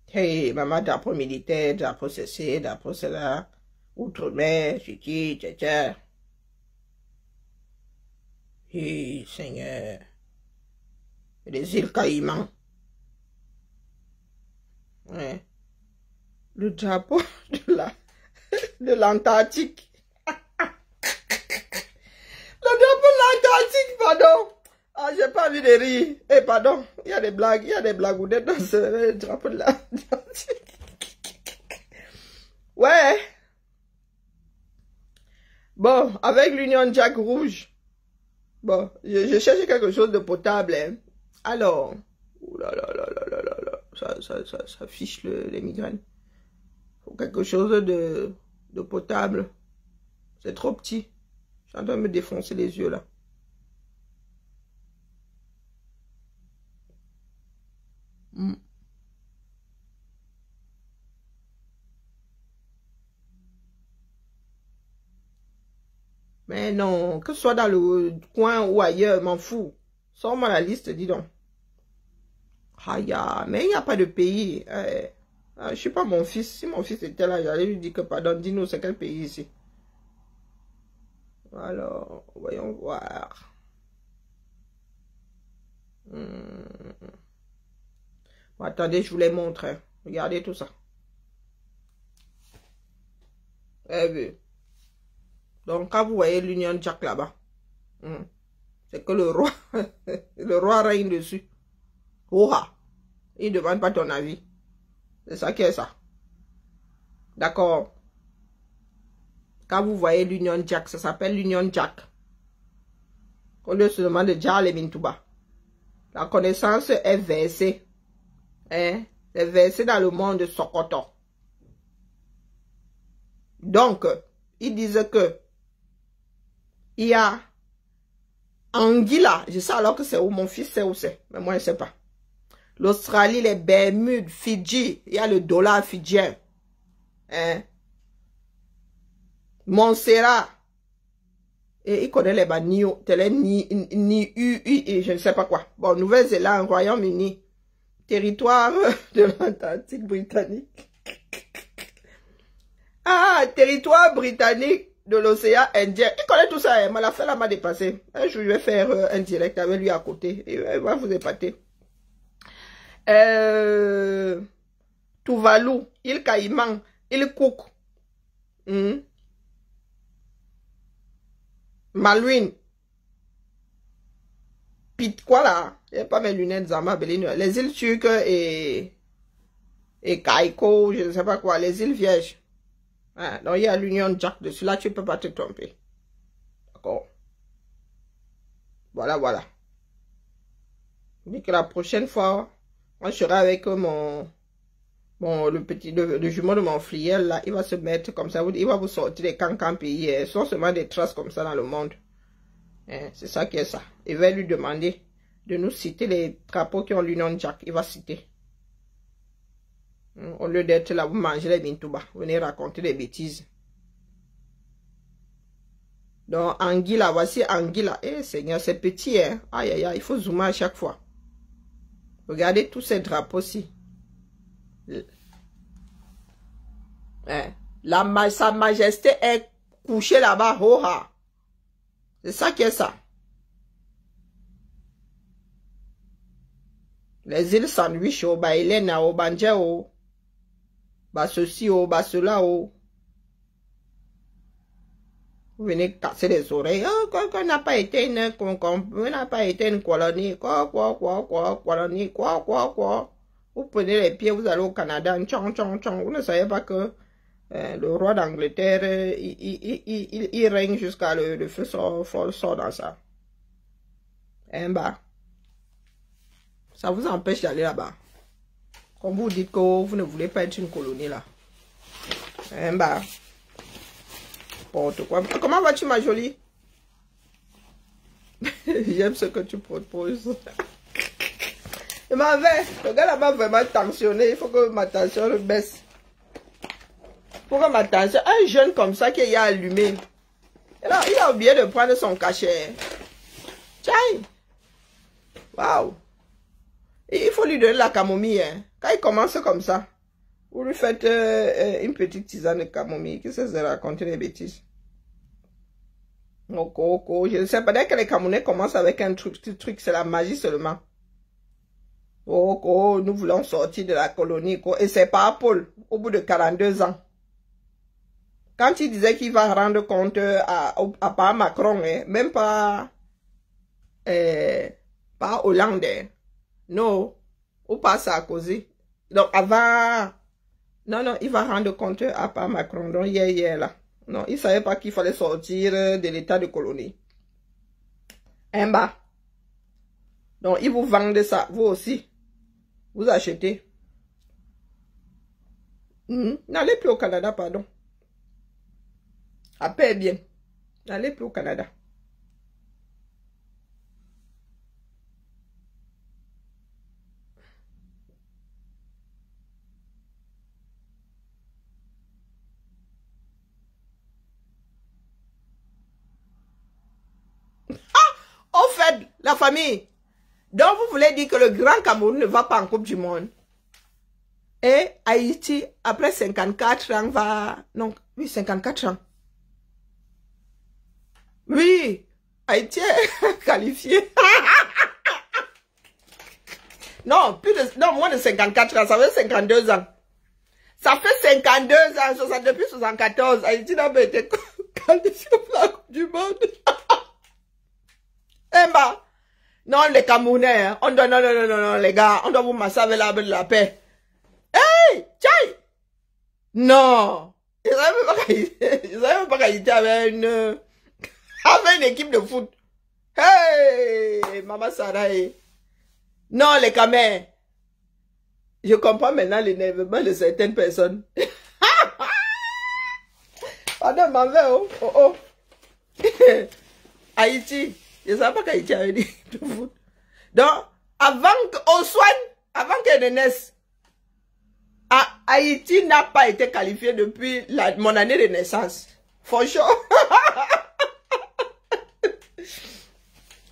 Hey, maman, drapeau militaire, drapeau ceci, drapeau cela, outre-mer, chichi, tcha. Hey, Seigneur. Les îles Caïmans. Ouais. Le drapeau de l'Antarctique. Le drapeau de l'Antarctique, pardon. Ah, j'ai pas envie de rire. Eh, pardon, il y a des blagues dans ce drapeau de l'Antarctique. Ouais. Bon, avec l'Union Jack rouge. Bon, je cherche quelque chose de potable. Hein. Alors, là là là là là là là. Ça fiche les migraines. Faut quelque chose de potable. C'est trop petit. Je suis en train de me défoncer les yeux là. Mais non, que ce soit dans le coin ou ailleurs, m'en fous. Sors-moi la liste, dis donc. Ah, mais il n'y a pas de pays. Je ne suis pas mon fils. Si mon fils était là, j'allais lui dire que pardon, dis-nous c'est quel pays ici. Alors, voyons voir. Bon, attendez, je vous les montre. Hein. Regardez tout ça. Donc, quand vous voyez l'Union Jack là-bas, c'est que le roi, le roi règne dessus. Oha! Il ne demande pas ton avis. C'est ça qui est ça. D'accord? Quand vous voyez l'Union Jack, ça s'appelle l'Union Jack. Au lieu seulement de Djal et Mintouba. La connaissance est versée. Hein? C'est versé dans le monde de Sokoto. Donc, ils disent que il y a Anguilla, je sais alors que c'est où mon fils sait où c'est, mais moi je ne sais pas. L'Australie, les Bermudes, Fidji, il y a le dollar fidjien. Hein? Montserrat. Et il connaît les bannios, et je ne sais pas quoi. Bon, Nouvelle-Zélande, Royaume-Uni, territoire de l'Atlantique britannique. Ah, territoire britannique de l'océan Indien. Il connaît tout ça, hein. Malafella m'a dépassé. Je vais faire un direct avec lui à côté. Il va vous épater. Tuvalu, île Caïman, île Cook. Malouine. Pit, quoi là? Il n'y a pas mes lunettes Zama Belino. Les îles Turques et Caïco, je ne sais pas quoi. Les îles Vierges. Ah, donc il y a l'Union Jack dessus. Là, tu ne peux pas te tromper. D'accord? Voilà, voilà. Je dis que la prochaine fois, moi, je serai avec le jumeau de mon fliel, là. Il va se mettre comme ça. Il va vous sortir des cancans pays. Ce sont seulement des traces comme ça dans le monde. C'est ça qui est ça. Il va lui demander de nous citer les drapeaux qui ont l'Union Jack. Il va citer. Au lieu d'être là, vous mangez les Mintouba. Venez raconter des bêtises. Donc, Anguilla, voici Anguilla. Eh, Seigneur, c'est petit, hein. Aïe, aïe, aïe, il faut zoomer à chaque fois. Regardez tous ces drapeaux-ci. Sa majesté est couchée là-bas. Hoha. C'est ça qui est ça. Les îles Sandwich, au Baïlena, au Banjao. Bah ceci, oh, bah cela, oh. Vous venez casser les oreilles. Oh, qu'on n'a pas été une colonie. Colonie, quoi. Vous prenez les pieds, vous allez au Canada. Vous ne savez pas que le roi d'Angleterre, il règne jusqu'à le feu sort dans ça. Bah. Ça vous empêche d'aller là-bas. Comme vous dites que vous ne voulez pas être une colonie là. Bah. N'importe quoi. Comment vas-tu, ma jolie? J'aime ce que tu proposes. Le gars là m'a vraiment tensionné. Il faut que ma tension baisse. Pour que ma tension. Un jeune comme ça qui est allumé. Il a oublié de prendre son cachet. Tiens. Waouh. Il faut lui donner la camomille. Hein. Quand il commence comme ça, vous lui faites une petite tisane de camomille. Qu'est-ce que c'est de raconter des bêtises? Je ne sais pas. Dès que les Camerounais commencent avec un truc, c'est la magie seulement. Nous voulons sortir de la colonie. Et c'est pas Paul, au bout de 42 ans. Quand il disait qu'il va rendre compte à pas Macron, hein, même pas Hollande. Hein. Non, ou pas Sarkozy. Donc avant, non, il va rendre compte à pas Macron. Donc hier là. Non, il ne savait pas qu'il fallait sortir de l'état de colonie. Bah. Donc ils vous vendent ça, vous aussi. Vous achetez. N'allez plus au Canada, pardon. À paix bien. N'allez plus au Canada. Au fait, la famille. Donc, vous voulez dire que le Grand Cameroun ne va pas en Coupe du Monde. Et Haïti, après 54 ans, va... Non, oui, 54 ans. Oui, Haïti est qualifié. Non, non, moins de 54 ans, ça fait 52 ans. Ça fait 52 ans, depuis 74, Haïti n'a pas été qualifié pour la Coupe du Monde. Emma, non, les Camerounais, hein, on doit, non, les gars, on doit vous masser avec l'arbre de la paix. Hey, tchai! Non, ils savaient même pas qu'Haïti avait une équipe de foot. Hey, Maman Sarah. Non, les Camers. Je comprends maintenant l'énervement de certaines personnes. Pardon, m'en vais, oh. Haïti. Je ne savais pas qu'Haïti avait dit de foot. Donc, avant qu'on soigne, avant qu'elle ne naisse, Haïti n'a pas été qualifié depuis mon année de naissance. For sure.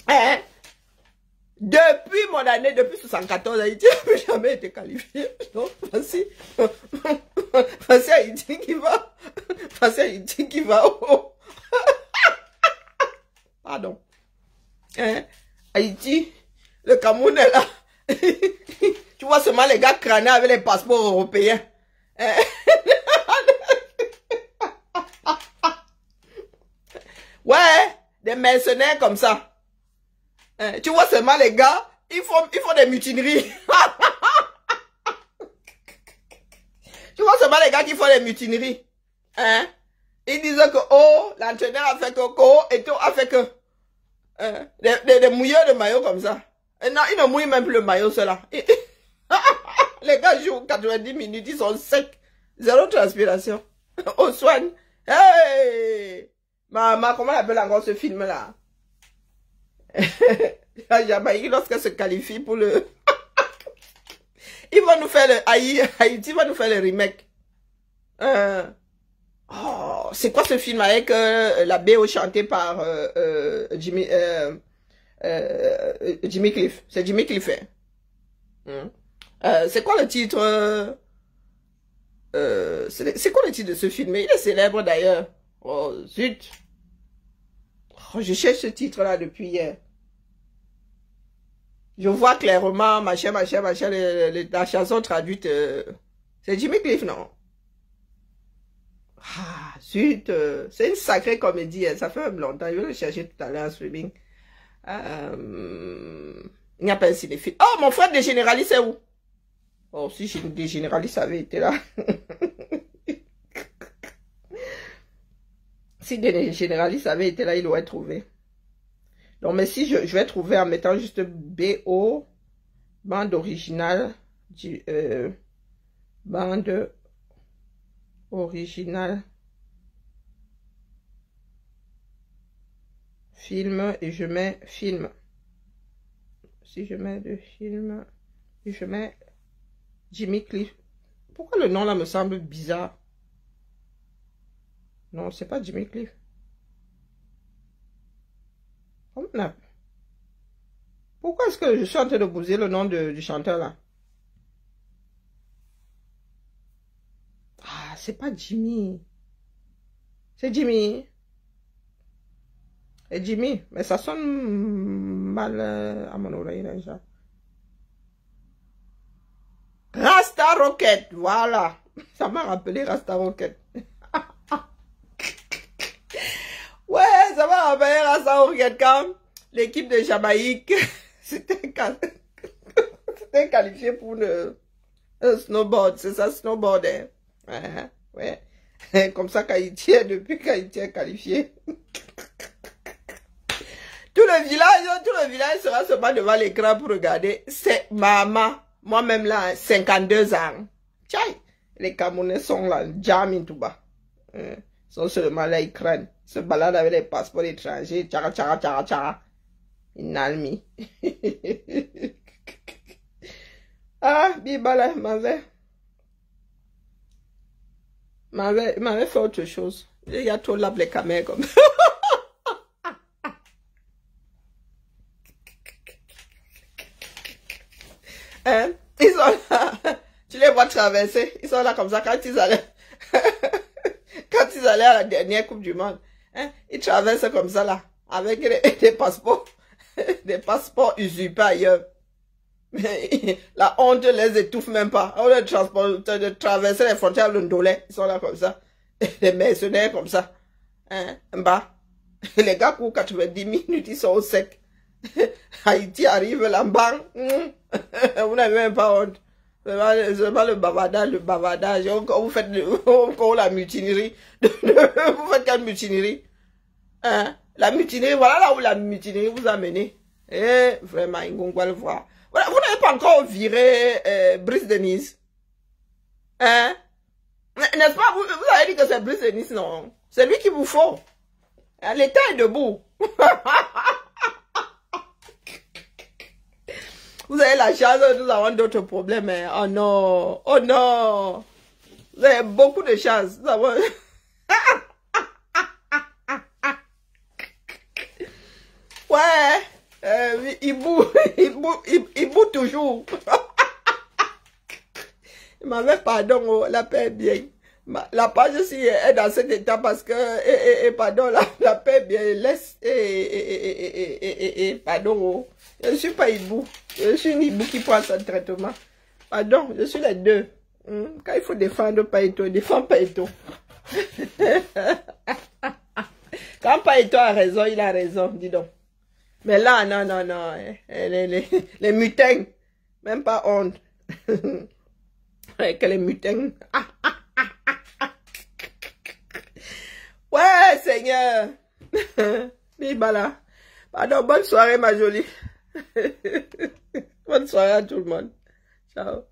Hein? Depuis mon année, depuis 74, Haïti n'a jamais été qualifié. Donc, voici Haïti qui va. Voici Haïti qui va. Oh. Pardon. Hein? Haïti, le Cameroun est là. Tu vois seulement les gars crânés avec les passeports européens. Hein? Ouais, des mercenaires comme ça. Hein? Tu vois seulement les gars, ils font des mutineries. Tu vois seulement les gars qui font des mutineries. Hein? Ils disent que, oh, l'entraîneur a fait que, oh, et tout a fait que. Des mouilleurs de maillot comme ça. Non, ils ne mouillent même plus le maillot, ceux-là. Les gars jouent 90 minutes, ils sont secs. Zéro transpiration. Au soigne. Hey! Maman, comment on appelle encore ce film-là? La Jamaïque, lorsqu'elle se qualifie pour le... Ils vont nous faire le... Haïti va nous faire le remake. Oh, c'est quoi ce film avec la BO chantée par Jimmy Cliff? C'est Jimmy Cliff. C'est quoi le titre? C'est quoi le titre de ce film? Il est célèbre d'ailleurs. Oh, zut. Oh, je cherche ce titre-là depuis hier. Je vois clairement, la chanson traduite. C'est Jimmy Cliff, non? Ah, zut, c'est une sacrée comédie, hein. Ça fait même longtemps, je vais le chercher tout à l'heure en streaming. Il n'y a pas un cinéphile. Oh, mon frère des généralistes, c'est où? Oh, si des généralistes avaient été là. Si des généralistes avaient été là, il aurait trouvé. Donc, mais si je vais trouver en mettant juste BO, bande originale, bande original film et je mets film. Si je mets de film et je mets Jimmy Cliff. Pourquoi le nom là me semble bizarre? Non, c'est pas Jimmy Cliff. Pourquoi est-ce que je suis en train de bouger le nom du chanteur là? Ah, c'est pas Jimmy. C'est Jimmy. Et Jimmy. Mais ça sonne mal à mon oreille déjà. Rasta Rocket. Voilà. Ça m'a rappelé Rasta Rocket. Ouais, ça m'a rappelé Rasta Rocket quand l'équipe de Jamaïque c'était qualifié pour le snowboard. C'est ça, snowboard. Hein? Ouais. Comme ça qu'Haïti est, depuis qu'Haïti est qualifié. Tout le village sera seulement devant l'écran pour regarder. C'est maman. Moi-même là, 52 ans. Tchaï, les Camerounais sont là, jamin tout bas. Ils sont seulement là, ils craignent. Ils se baladent avec les passeports étrangers. Tchara, tchara, tchara, tchara. Inalmi. Ah, Bibala, m'avait fait autre chose. Il y a trop là les caméras comme ça. Hein? Ils sont là. Tu les vois traverser. Ils sont là comme ça quand ils allaient. Quand ils allaient à la dernière Coupe du Monde. Hein? Ils traversent comme ça là. Avec des passeports. Des passeports usurpés ailleurs. Mais la honte les étouffe même pas. On les transporte, de traverser les frontières de l'Ondolais. Ils sont là comme ça. Les mercenaires comme ça. Hein? Bah. Les gars courent 90 minutes, ils sont au sec. Haïti arrive là-bas. Vous n'avez même pas honte. C'est pas le bavardage. Vous faites la mutinerie. Vous faites quelle mutinerie? Hein? La mutinerie, voilà là où la mutinerie vous a mené. Eh, vraiment, on va le voir. Voilà, vous n'avez pas encore viré Brice Denis. Hein? N'est-ce pas? Vous avez dit que c'est Brice Denis, non? C'est lui qu'il vous faut. L'État est debout. Vous avez la chance, nous avons d'autres problèmes. Hein. Oh non, oh non. Vous avez beaucoup de chance. Nous avons... Ouais, il boue toujours. Il m'avait pardon, la paix bien. La page aussi est dans cet état parce que, pardon, la paix bien laisse, pardon, je ne suis pas hibou. Je suis une hibou qui prend son traitement. Pardon, je suis les deux. Quand il faut défendre Païto, défends Païto. Quand Païto a raison, il a raison, dis donc. Mais là, non, non, non, les mutins, même pas honte. Que les mutins. Ouais, Seigneur. Bibala. Pardon, bonne soirée, ma jolie. Bonne soirée à tout le monde. Ciao.